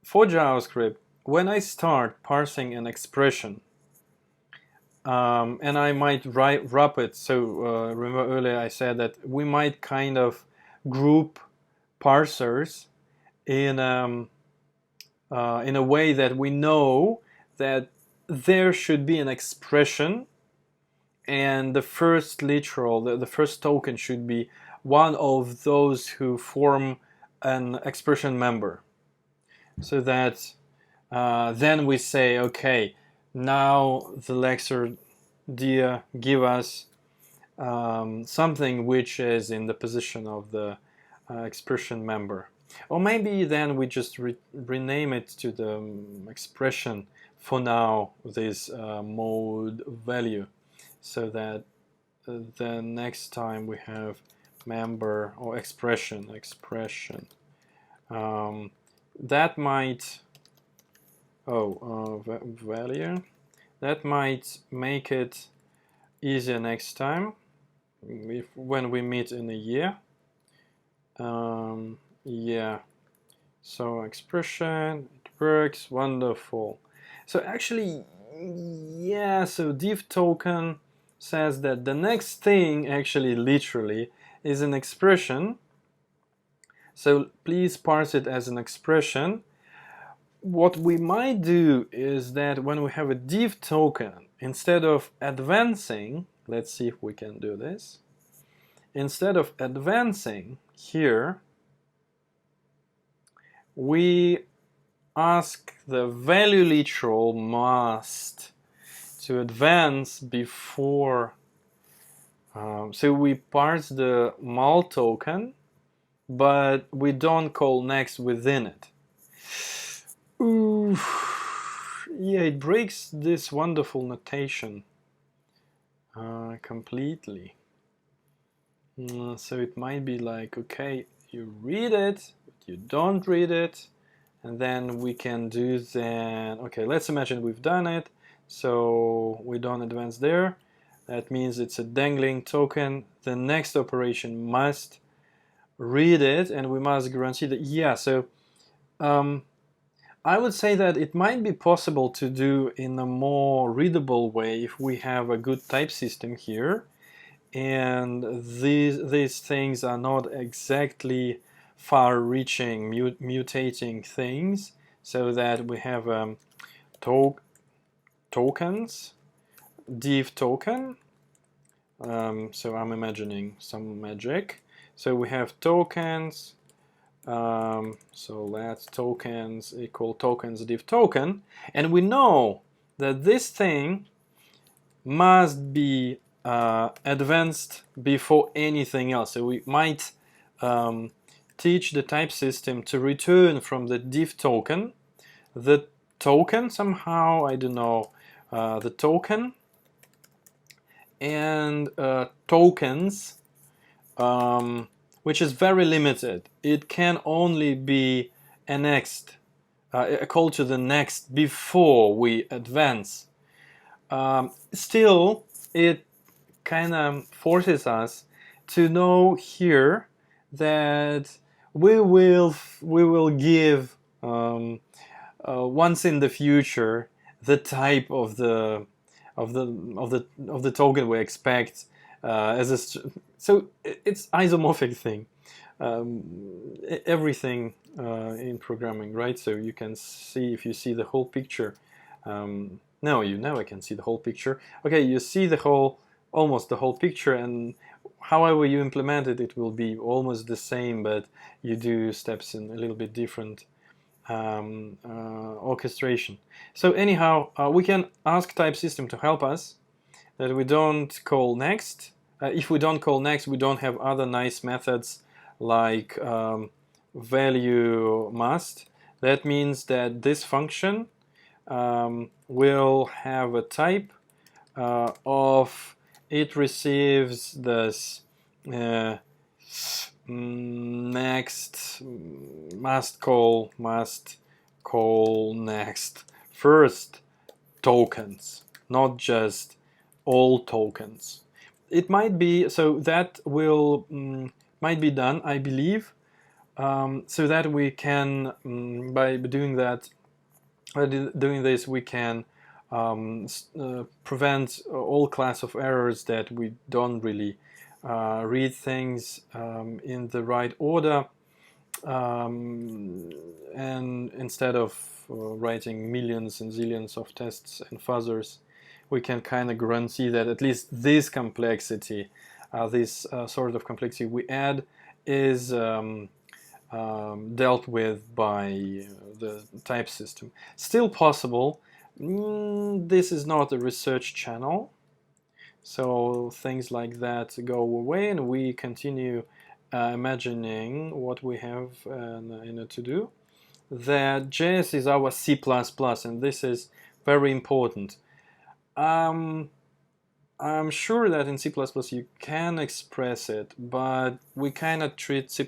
for JavaScript, when I start parsing an expression, and I might wrap it, so remember earlier I said that we might kind of group parsers in a way that we know that there should be an expression, and the first literal, the first token should be one of those who form an expression member. So that then we say, okay, now the lecture dear give us something which is in the position of the expression member. Or maybe then we just rename it to the expression for now, this mode value, so that the next time we have member or expression, that might, value, that might make it easier next time when we meet in a year. Yeah, so expression, it works, wonderful. So actually, yeah, so div token says that the next thing actually literally is an expression. So please parse it as an expression. What we might do is that when we have a div token, instead of advancing, let's see if we can do this. Instead of advancing here, we ask the value literal must to advance before. So we parse the mul token, but we don't call next within it. Ooh, yeah, it breaks this wonderful notation completely. So it might be like, okay, you read it, but you don't read it, and then we can do then, okay, let's imagine we've done it, so we don't advance there. That means it's a dangling token. The next operation must read it, and we must guarantee that, yeah, so I would say that it might be possible to do in a more readable way if we have a good type system here, and these things are not exactly far-reaching, mutating things, so that we have tokens, div token. So I'm imagining some magic. So we have tokens. So let's tokens equal tokens div token, and we know that this thing must be advanced before anything else. So we might teach the type system to return from the div token the token somehow, I don't know, the token and tokens, which is very limited. It can only be annexed, a call to the next before we advance. Still, it kind of forces us to know here that we will give once in the future the type of the token we expect as a so it's isomorphic thing. Everything in programming, right? So you can see, if you see the whole picture. No, you never can see the whole picture. Okay, you see the whole, almost the whole picture, and however you implement it, it will be almost the same, but you do steps in a little bit different orchestration. So anyhow, we can ask type system to help us that we don't call next. If we don't call next, we don't have other nice methods like value must. That means that this function will have a type of it receives this next must call next first tokens, not just all tokens. It might be so that will might be done, I believe, so that we can by doing that, by doing this, we can prevent all class of errors that we don't really read things in the right order, and instead of writing millions and zillions of tests and fuzzers, we can kind of guarantee that at least this complexity, this sort of complexity we add, is dealt with by the type system. Still possible. This is not a research channel, so things like that go away, and we continue imagining what we have in a to-do. That JS is our C++, and this is very important. I'm sure that in C++ you can express it, but we cannot treat C++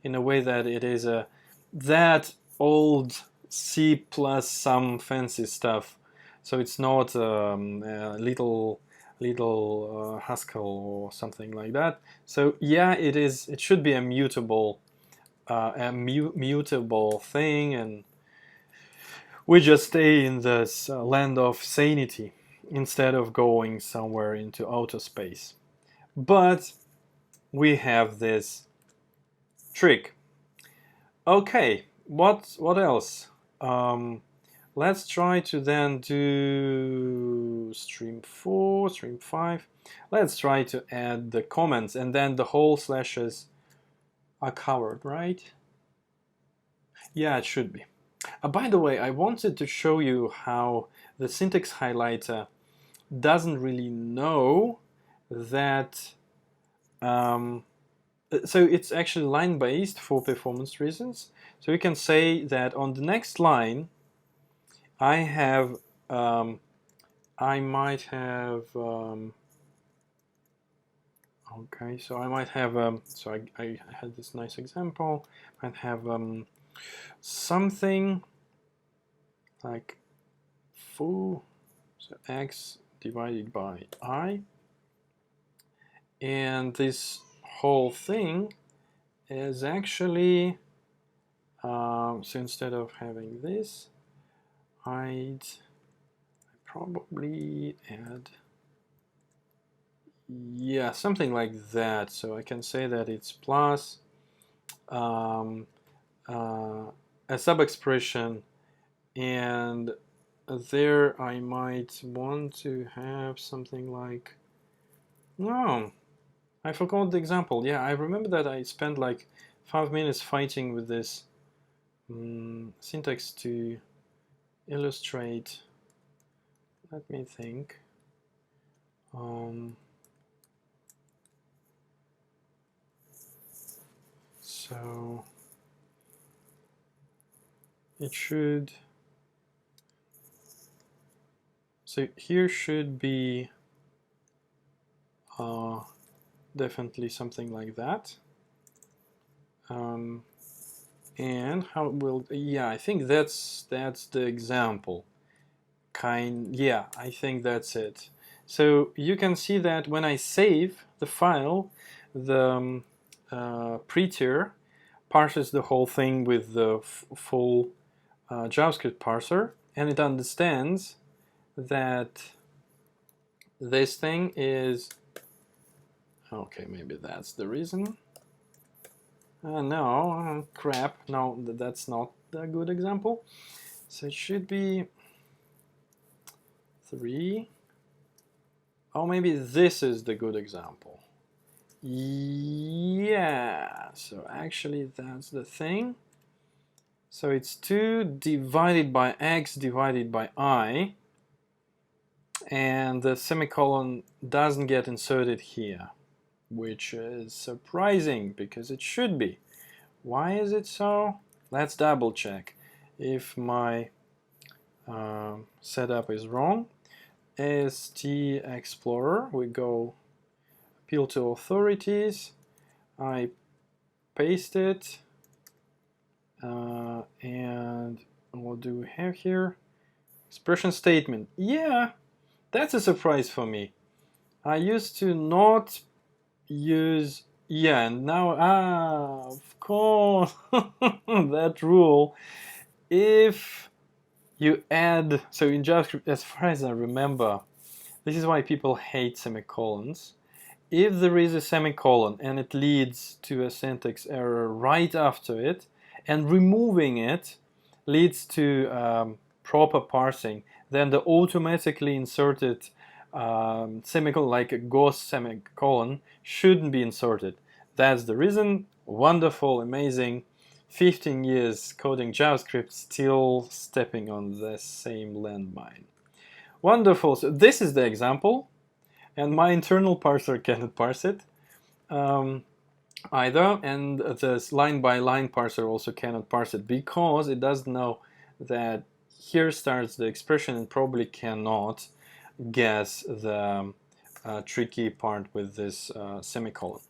in a way that it is that old C plus some fancy stuff. So it's not little Haskell or something like that. So yeah, it is. It should be a mutable thing, and we just stay in this land of sanity instead of going somewhere into outer space. But we have this trick. Okay, what else? Let's try to then do stream 4, stream 5. Let's try to add the comments, and then the whole slashes are covered, right? Yeah, it should be. By the way, I wanted to show you how the syntax highlighter doesn't really know that so it's actually line-based for performance reasons. So you can say that on the next line I have I might have okay, so I might have so I had this nice example. I might have something like foo, so x divided by I, and this whole thing is actually so instead of having this, I'd probably add, yeah, something like that. So I can say that it's plus a sub-expression, and there I might want to have something like, no, I forgot the example. Yeah, I remember that I spent like 5 minutes fighting with this syntax to illustrate. Let me think. So it should, so here should be definitely something like that. And how will, yeah, I think that's the example. Yeah, I think that's it. So you can see that when I save the file, the prettier parses the whole thing with the full JavaScript parser, and it understands that this thing is, okay, maybe that's the reason. No, crap, no, that's not a good example. So it should be 3. Oh, maybe this is the good example. Yeah, so actually that's the thing. So it's 2 divided by x divided by I, and the semicolon doesn't get inserted here, which is surprising because it should be. Why is it so? Let's double check if my setup is wrong. AST Explorer, we go appeal to authorities, I paste it, and what do we have here? Expression statement. Yeah, that's a surprise for me. I used to not use, yeah, and now, of course, that rule. If you add, so in JavaScript, as far as I remember, this is why people hate semicolons. If there is a semicolon and it leads to a syntax error right after it, and removing it leads to proper parsing, then the automatically inserted semicolon, like a ghost semicolon, shouldn't be inserted. That's the reason. Wonderful, amazing. 15 years coding JavaScript, still stepping on the same landmine. Wonderful. So this is the example, and my internal parser cannot parse it either, and this line-by-line parser also cannot parse it because it doesn't know that here starts the expression and probably cannot guess the tricky part with this semicolon.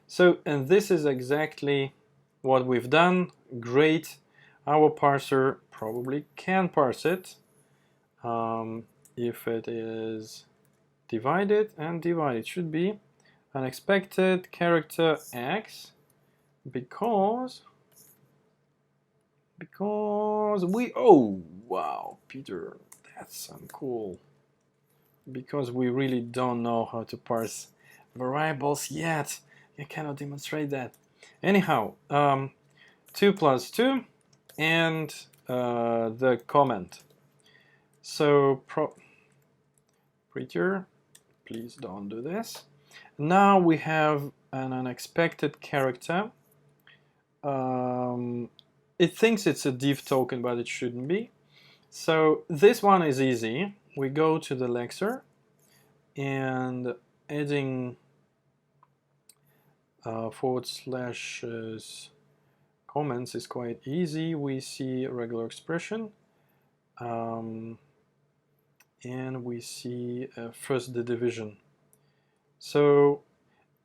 So, and this is exactly what we've done. Great. Our parser probably can parse it if it is divided, and divided should be unexpected character x because we, oh wow, Peter, that's cool, because we really don't know how to parse variables yet. I cannot demonstrate that. Anyhow, 2 plus 2 and the comment. So Peter, please don't do this. Now we have an unexpected character. It thinks it's a div token, but it shouldn't be. So this one is easy. We go to the lexer, and adding forward slashes comments is quite easy. We see a regular expression, and we see first the division. So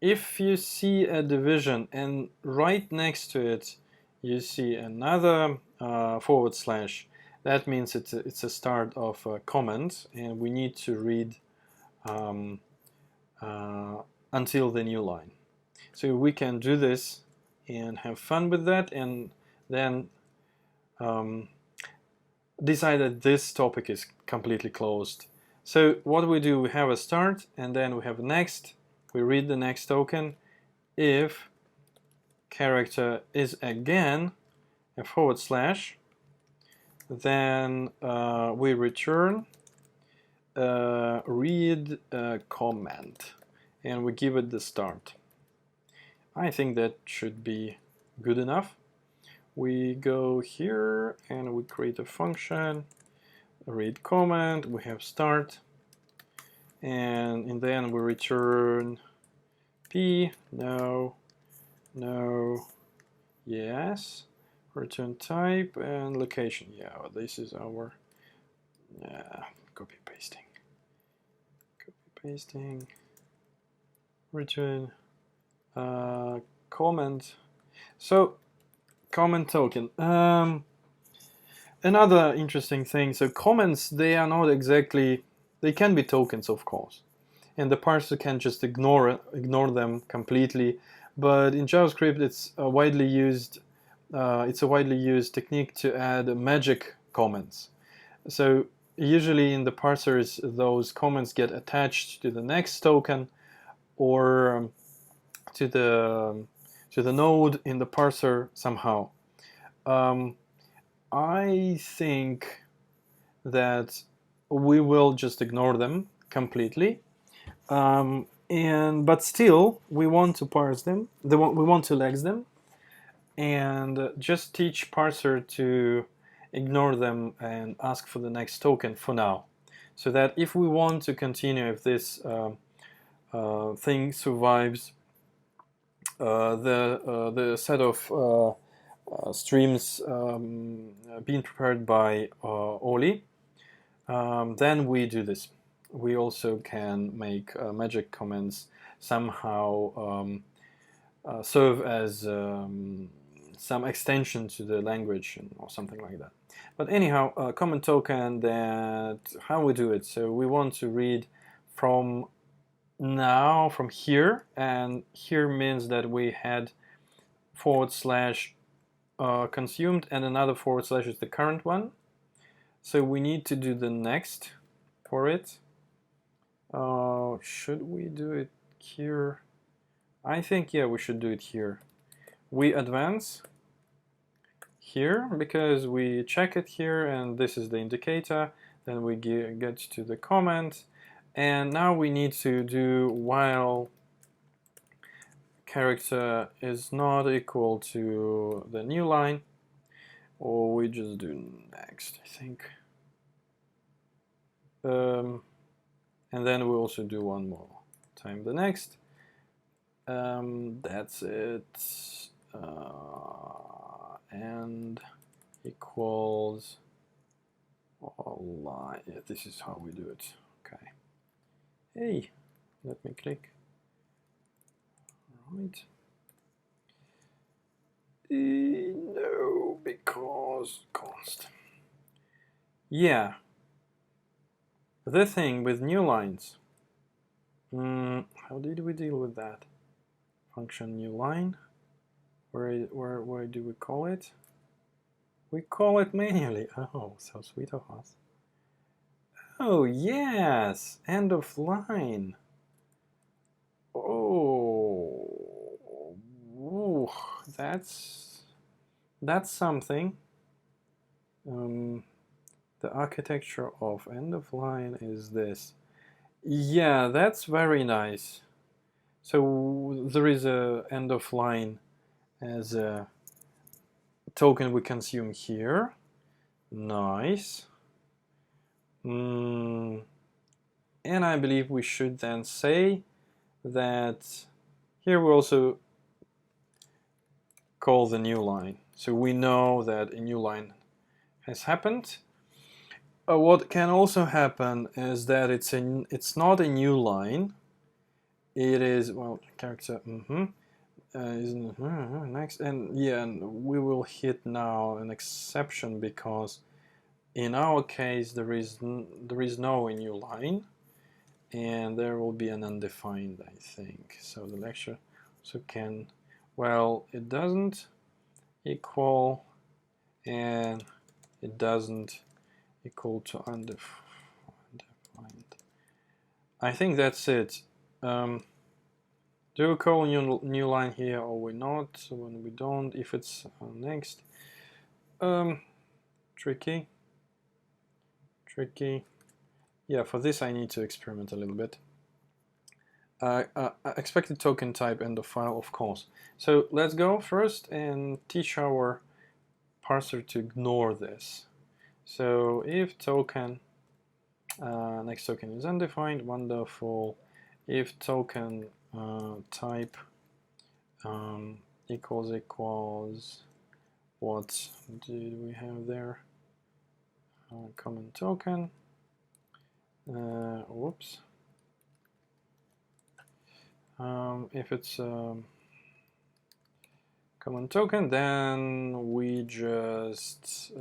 if you see a division and right next to it you see another forward slash, that means it's a start of a comment, and we need to read until the new line. So we can do this and have fun with that, and then decide that this topic is completely closed. So what we do, we have a start, and then we have a next. We read the next token. If character is again a forward slash, then we return read comment, and we give it the start. I think that should be good enough. We go here and we create a function, read comment, we have start, and then we return p, no, no, yes, return type and location. Yeah, this is our copy pasting, return comment. So comment token. Another interesting thing, so comments, they are not exactly, they can be tokens, of course, and the parser can just ignore them completely, but in JavaScript it's a widely used technique to add magic comments. So usually in the parsers those comments get attached to the next token or to the node in the parser somehow. I think that we will just ignore them completely, but still we want to parse them. We want to lex them, and just teach parser to ignore them and ask for the next token for now, so that if we want to continue, if this thing survives the set of streams being prepared by Olie, then we do this. We also can make magic comments somehow serve as some extension to the language or something like that. But anyhow, comment token, that how we do it. So we want to read from now, from here, and here means that we had / consumed and another / is the current one. So we need to do the next for it. Should we do it here? I think, yeah, we should do it here. We advance here because we check it here, and this is the indicator. Then we get to the comment, and now we need to do while character is not equal to the new line, or we just do next, I think. And then we also do one more time the next. That's it. And equals line. Yeah, this is how we do it. Okay. Hey, let me click. Right. No, because const. Yeah. The thing with new lines. How did we deal with that? Function new line. Where do we call it? We call it manually. Oh, so sweet of us. Oh yes, end of line. Oh, ooh, that's something. The architecture of end of line is this. Yeah, that's very nice. So there is a end of line as a token we consume here. Nice. And I believe we should then say that here we also call the new line. So we know that a new line has happened. What can also happen is that it's not a new line. It is, well, character next, and yeah, and we will hit now an exception because in our case there is no new line, and there will be an undefined, I think. So the lecture also can, well, it doesn't equal, and it doesn't equal to undefined. I think that's it. Do we call new line here or we not? So when we don't, if it's next, tricky. Yeah, for this I need to experiment a little bit. Expected token type end of file, of course. So let's go first and teach our parser to ignore this. So if token next token is undefined, wonderful. If token type equals, what did we have there? Comment token. Whoops. If it's comment token, then we just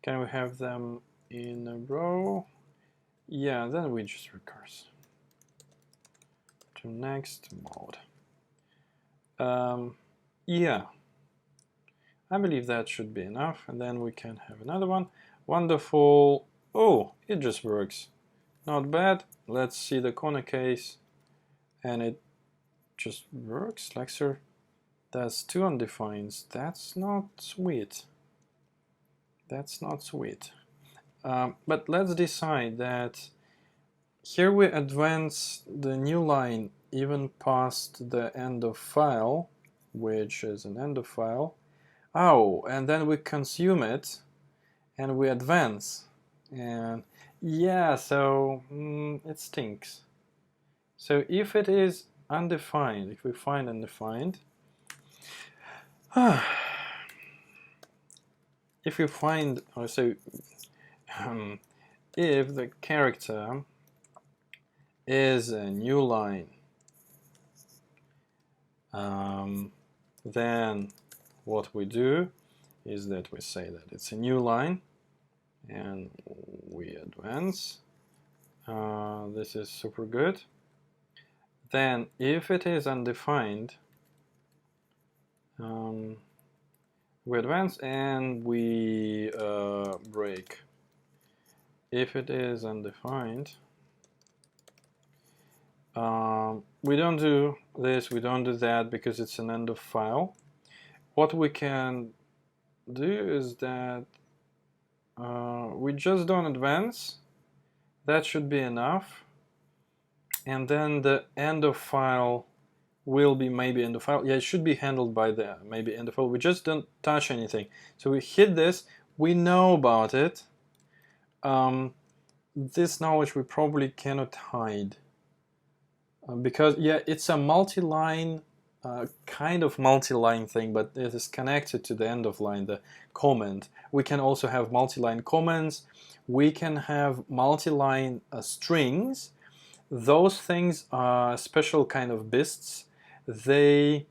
can we have them in a row? Yeah, then we just recurse to next mode. Yeah, I believe that should be enough, and then we can have another one. Wonderful. Oh, it just works. Not bad. Let's see the corner case, and it just works. Lexer, that's 2 undefined. That's not sweet. That's not sweet. But let's decide that here we advance the new line even past the end of file, which is an end of file. Oh, and then we consume it and we advance. And yeah, so it stinks. So if it is undefined, if we find undefined, if you find, if the character is a new line, then what we do is that we say that it's a new line and we advance. This is super good. Then if it is undefined, we advance and we break. If it is undefined, we don't do this, we don't do that because it's an end of file. What we can do is that we just don't advance. That should be enough. And then the end of file will be maybe end of file. Yeah, it should be handled by the maybe end of file. We just don't touch anything. So we hit this. We know about it. This knowledge we probably cannot hide. Because, yeah, it's a multi-line, kind of multi-line thing, but it is connected to the end of line, the comment. We can also have multi-line comments. We can have multi-line strings. Those things are special kind of beasts. They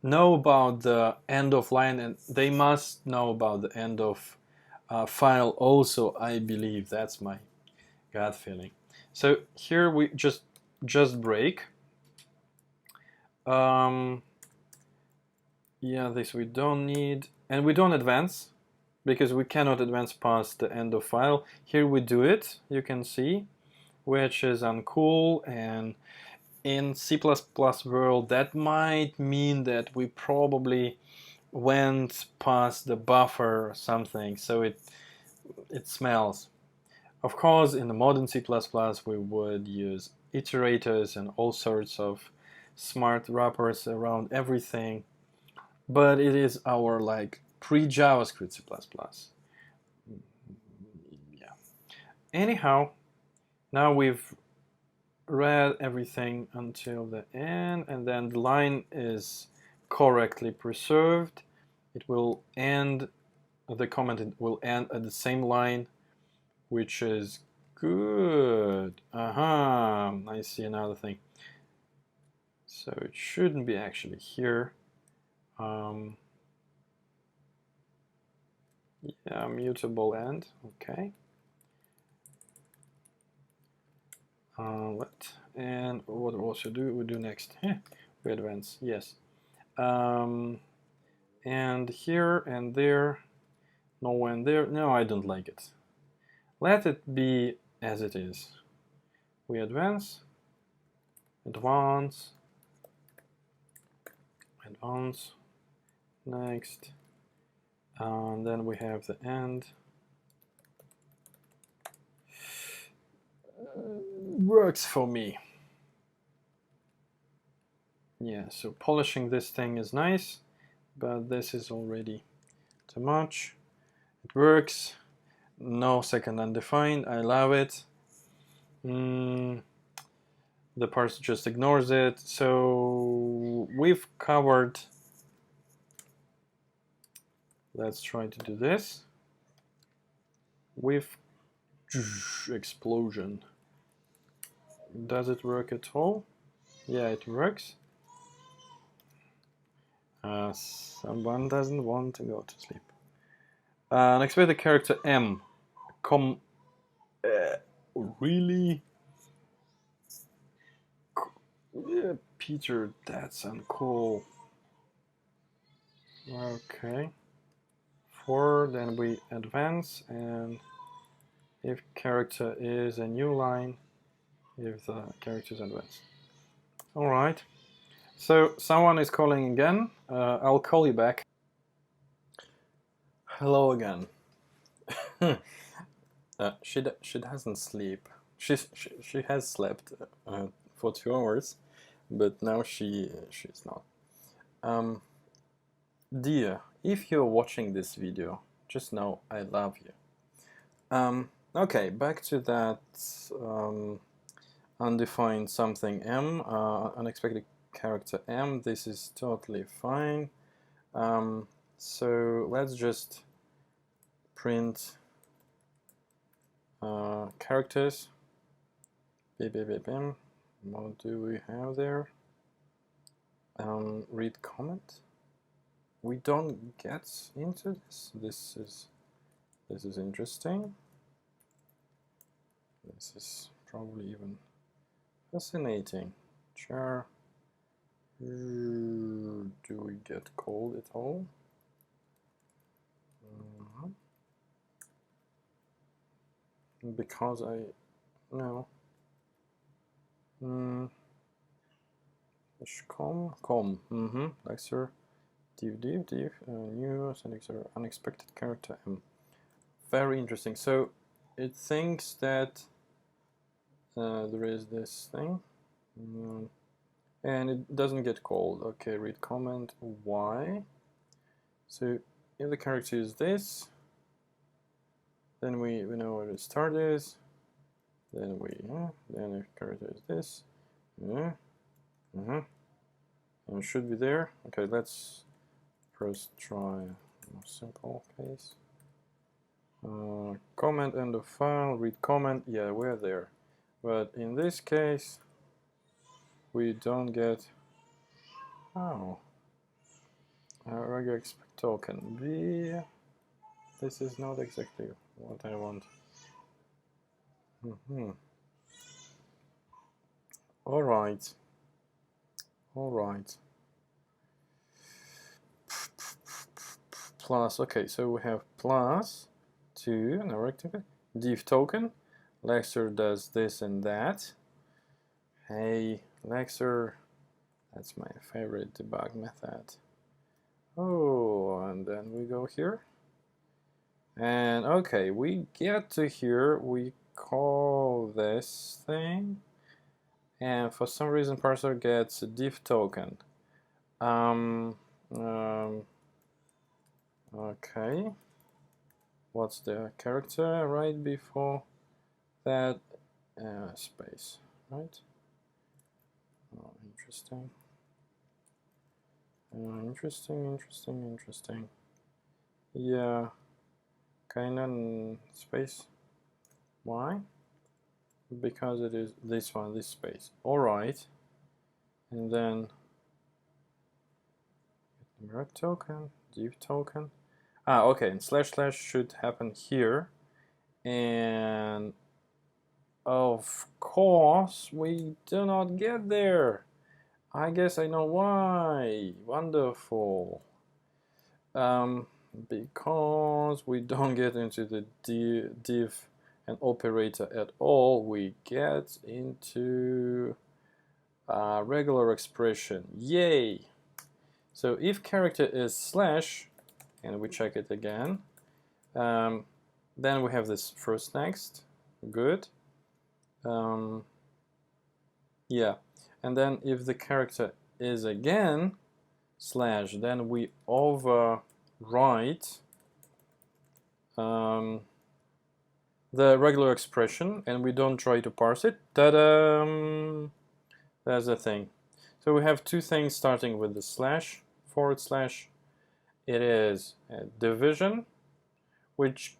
know about the end of line, and they must know about the end of file also, I believe. That's my gut feeling. So here we just break. Yeah, this we don't need, and we don't advance because we cannot advance past the end of file. Here we do it, you can see, which is uncool, and in C++ world that might mean that we probably went past the buffer or something, so it smells. Of course, in the modern C++, we would use iterators and all sorts of smart wrappers around everything, but it is our like pre-JavaScript C++. Yeah. Anyhow, now we've read everything until the end, and then the line is correctly preserved. It will end, the comment will end at the same line, which is good. I see another thing. So it shouldn't be actually here. Yeah, mutable end, okay. And what we also do, we do next. We advance, yes. And here and there, no and there. No, I don't like it. Let it be as it is. We advance, advance, advance, next, and then we have the end. Works for me. Yeah, so polishing this thing is nice, but this is already too much. It works. No second undefined. I love it. The parser just ignores it. So we've covered. Let's try to do this. We've explosion. Does it work at all? Yeah, it works. Someone doesn't want to go to sleep. Next we have the character M. Really? Yeah, Peter, that's uncool. Okay. 4, then we advance, and if character is a new line, if the character is advanced. All right. So someone is calling again. I'll call you back. Hello again. She doesn't sleep. She has slept for 2 hours, but now she's not. Dear, if you're watching this video, just know I love you. Okay, back to that undefined something m, unexpected character m. This is totally fine. So let's just print characters. What do we have there? Read comment. We don't get into this. This is interesting. This is probably even fascinating. Char. Do we get called at all? Because I no. Com. Lexer div new syntactic unexpected character m. Very interesting. So it thinks that there is this thing, and it doesn't get called. Okay, read comment. Why? So if the character is this, then we know where the start is. Then then the character is this. And it should be there. Okay, let's first try a more simple case. Comment end of file, read comment. Yeah, we're there. But in this case, we don't get. Oh, regular expect token. This is not exactly what I want. All right. Plus, okay, so we have plus 2, now rectify, div token. Lexer does this and that. Hey, Lexer, that's my favorite debug method. Oh, and then we go here. And okay, we get to here, we call this thing, and for some reason parser gets a div token. Okay, what's the character right before that? Space, right? Oh, interesting. Interesting. Yeah, kind of space. Why? Because it is this one, this space. All right, and then numeric token, div token. Okay, and slash should happen here, and of course we do not get there. I guess I know why. Wonderful. Because we don't get into the div and operator at all, we get into a regular expression. Yay! So if character is slash, and we check it again, then we have this first next. Good. Yeah, and then if the character is again slash, then we overwrite the regular expression and we don't try to parse it. Ta-da! That's the thing. So we have two things starting with the slash, forward slash. It is a division, which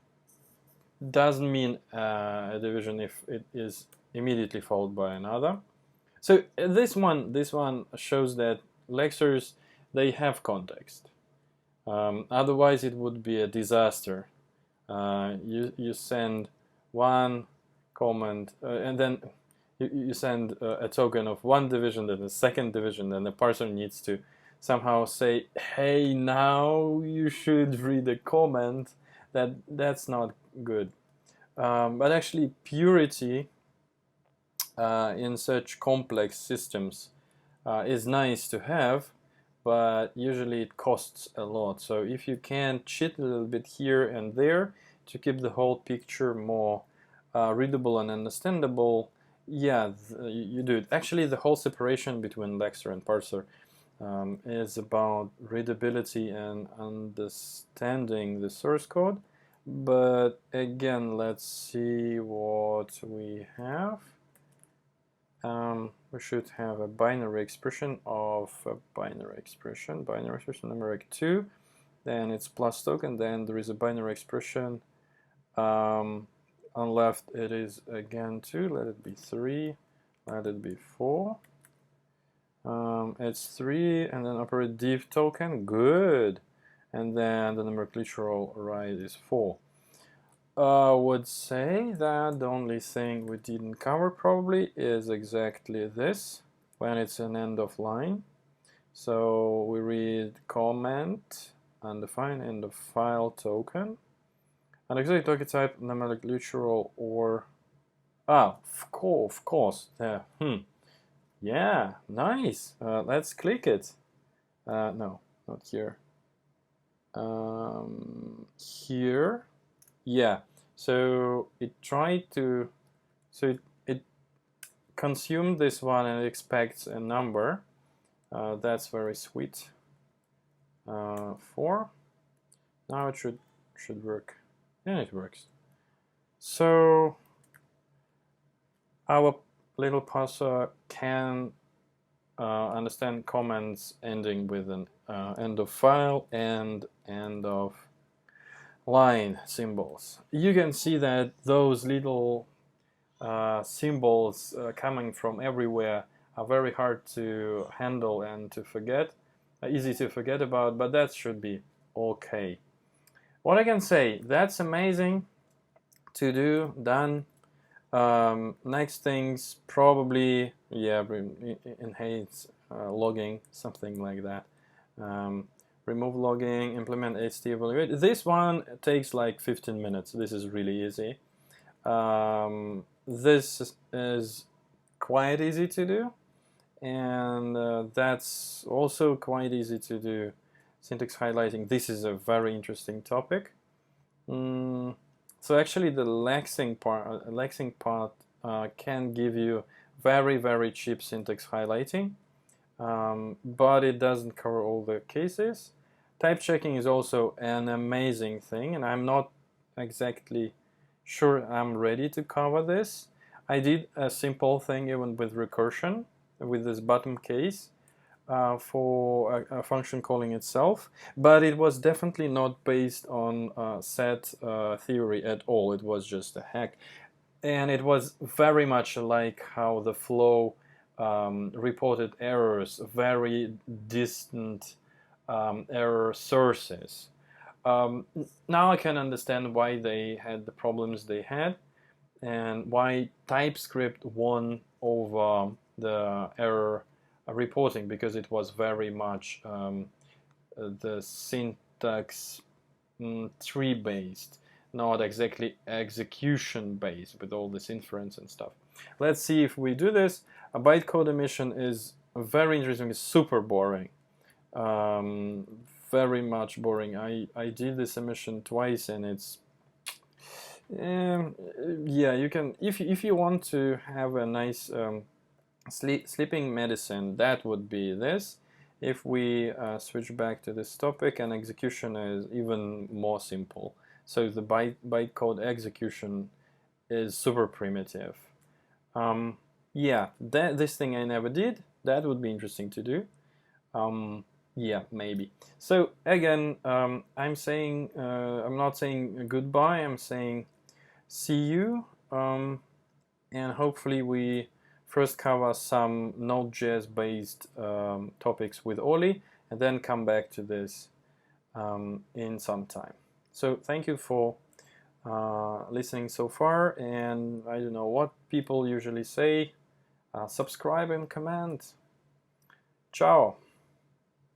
doesn't mean a division if it is immediately followed by another. So this one shows that Lexers, they have context. Otherwise, it would be a disaster. You send one comment and then you send a token of one division, then a second division, then the parser needs to somehow say, hey, now you should read a comment. That's not good. But actually, purity in such complex systems is nice to have, but usually it costs a lot. So if you can cheat a little bit here and there to keep the whole picture more readable and understandable, yeah, you do it. Actually, the whole separation between Lexer and parser is about readability and understanding the source code. But again, let's see what we have. We should have a binary expression of a binary expression numeric 2, then it's plus token, then there is a binary expression. On left it is again 2, let it be 3, let it be 4. It's 3, and then operate div token, good. And then the numeric literal right is 4. I would say that the only thing we didn't cover probably is exactly this, when it's an end of line. So we read comment, undefined end of file token, and exact token type numeric literal or of course. Yeah, nice. Let's click it. No, not here. Here. Yeah, so it tried to, so it consumed this one and it expects a number. That's very sweet. 4. Now it should work, and it works. So our little parser can understand comments ending with an end of file and end of line symbols. You can see that those little symbols coming from everywhere are very hard to handle and to forget, easy to forget about, but that should be okay. What I can say, that's amazing to do, done. Next things probably, yeah, enhance logging, something like that. Remove logging, implement HT evaluate. This one takes like 15 minutes. This is really easy. This is quite easy to do, and that's also quite easy to do. Syntax highlighting. This is a very interesting topic. So actually, the lexing part can give you very cheap syntax highlighting, but it doesn't cover all the cases. Type checking is also an amazing thing, and I'm not exactly sure I'm ready to cover this. I did a simple thing even with recursion, with this bottom case for a function calling itself, but it was definitely not based on set theory at all. It was just a hack, and it was very much like how the flow reported errors, very distant error sources. Now I can understand why they had the problems they had and why TypeScript won over the error reporting, because it was very much the syntax tree based, not exactly execution based with all this inference and stuff. Let's see if we do this. A bytecode emission is very interesting. It's super boring. Very much boring. I did this emission twice, and it's yeah, you can, if you want to have a nice sleeping medicine, that would be this. If we switch back to this topic, and execution is even more simple. So the bytecode execution is super primitive. Yeah, this thing I never did. That would be interesting to do. Yeah, maybe. So again, I'm saying, I'm not saying goodbye, I'm saying see you, and hopefully we first cover some Node.js based topics with Olie, and then come back to this in some time. So thank you for listening so far, and I don't know what people usually say. Subscribe and comment. Ciao.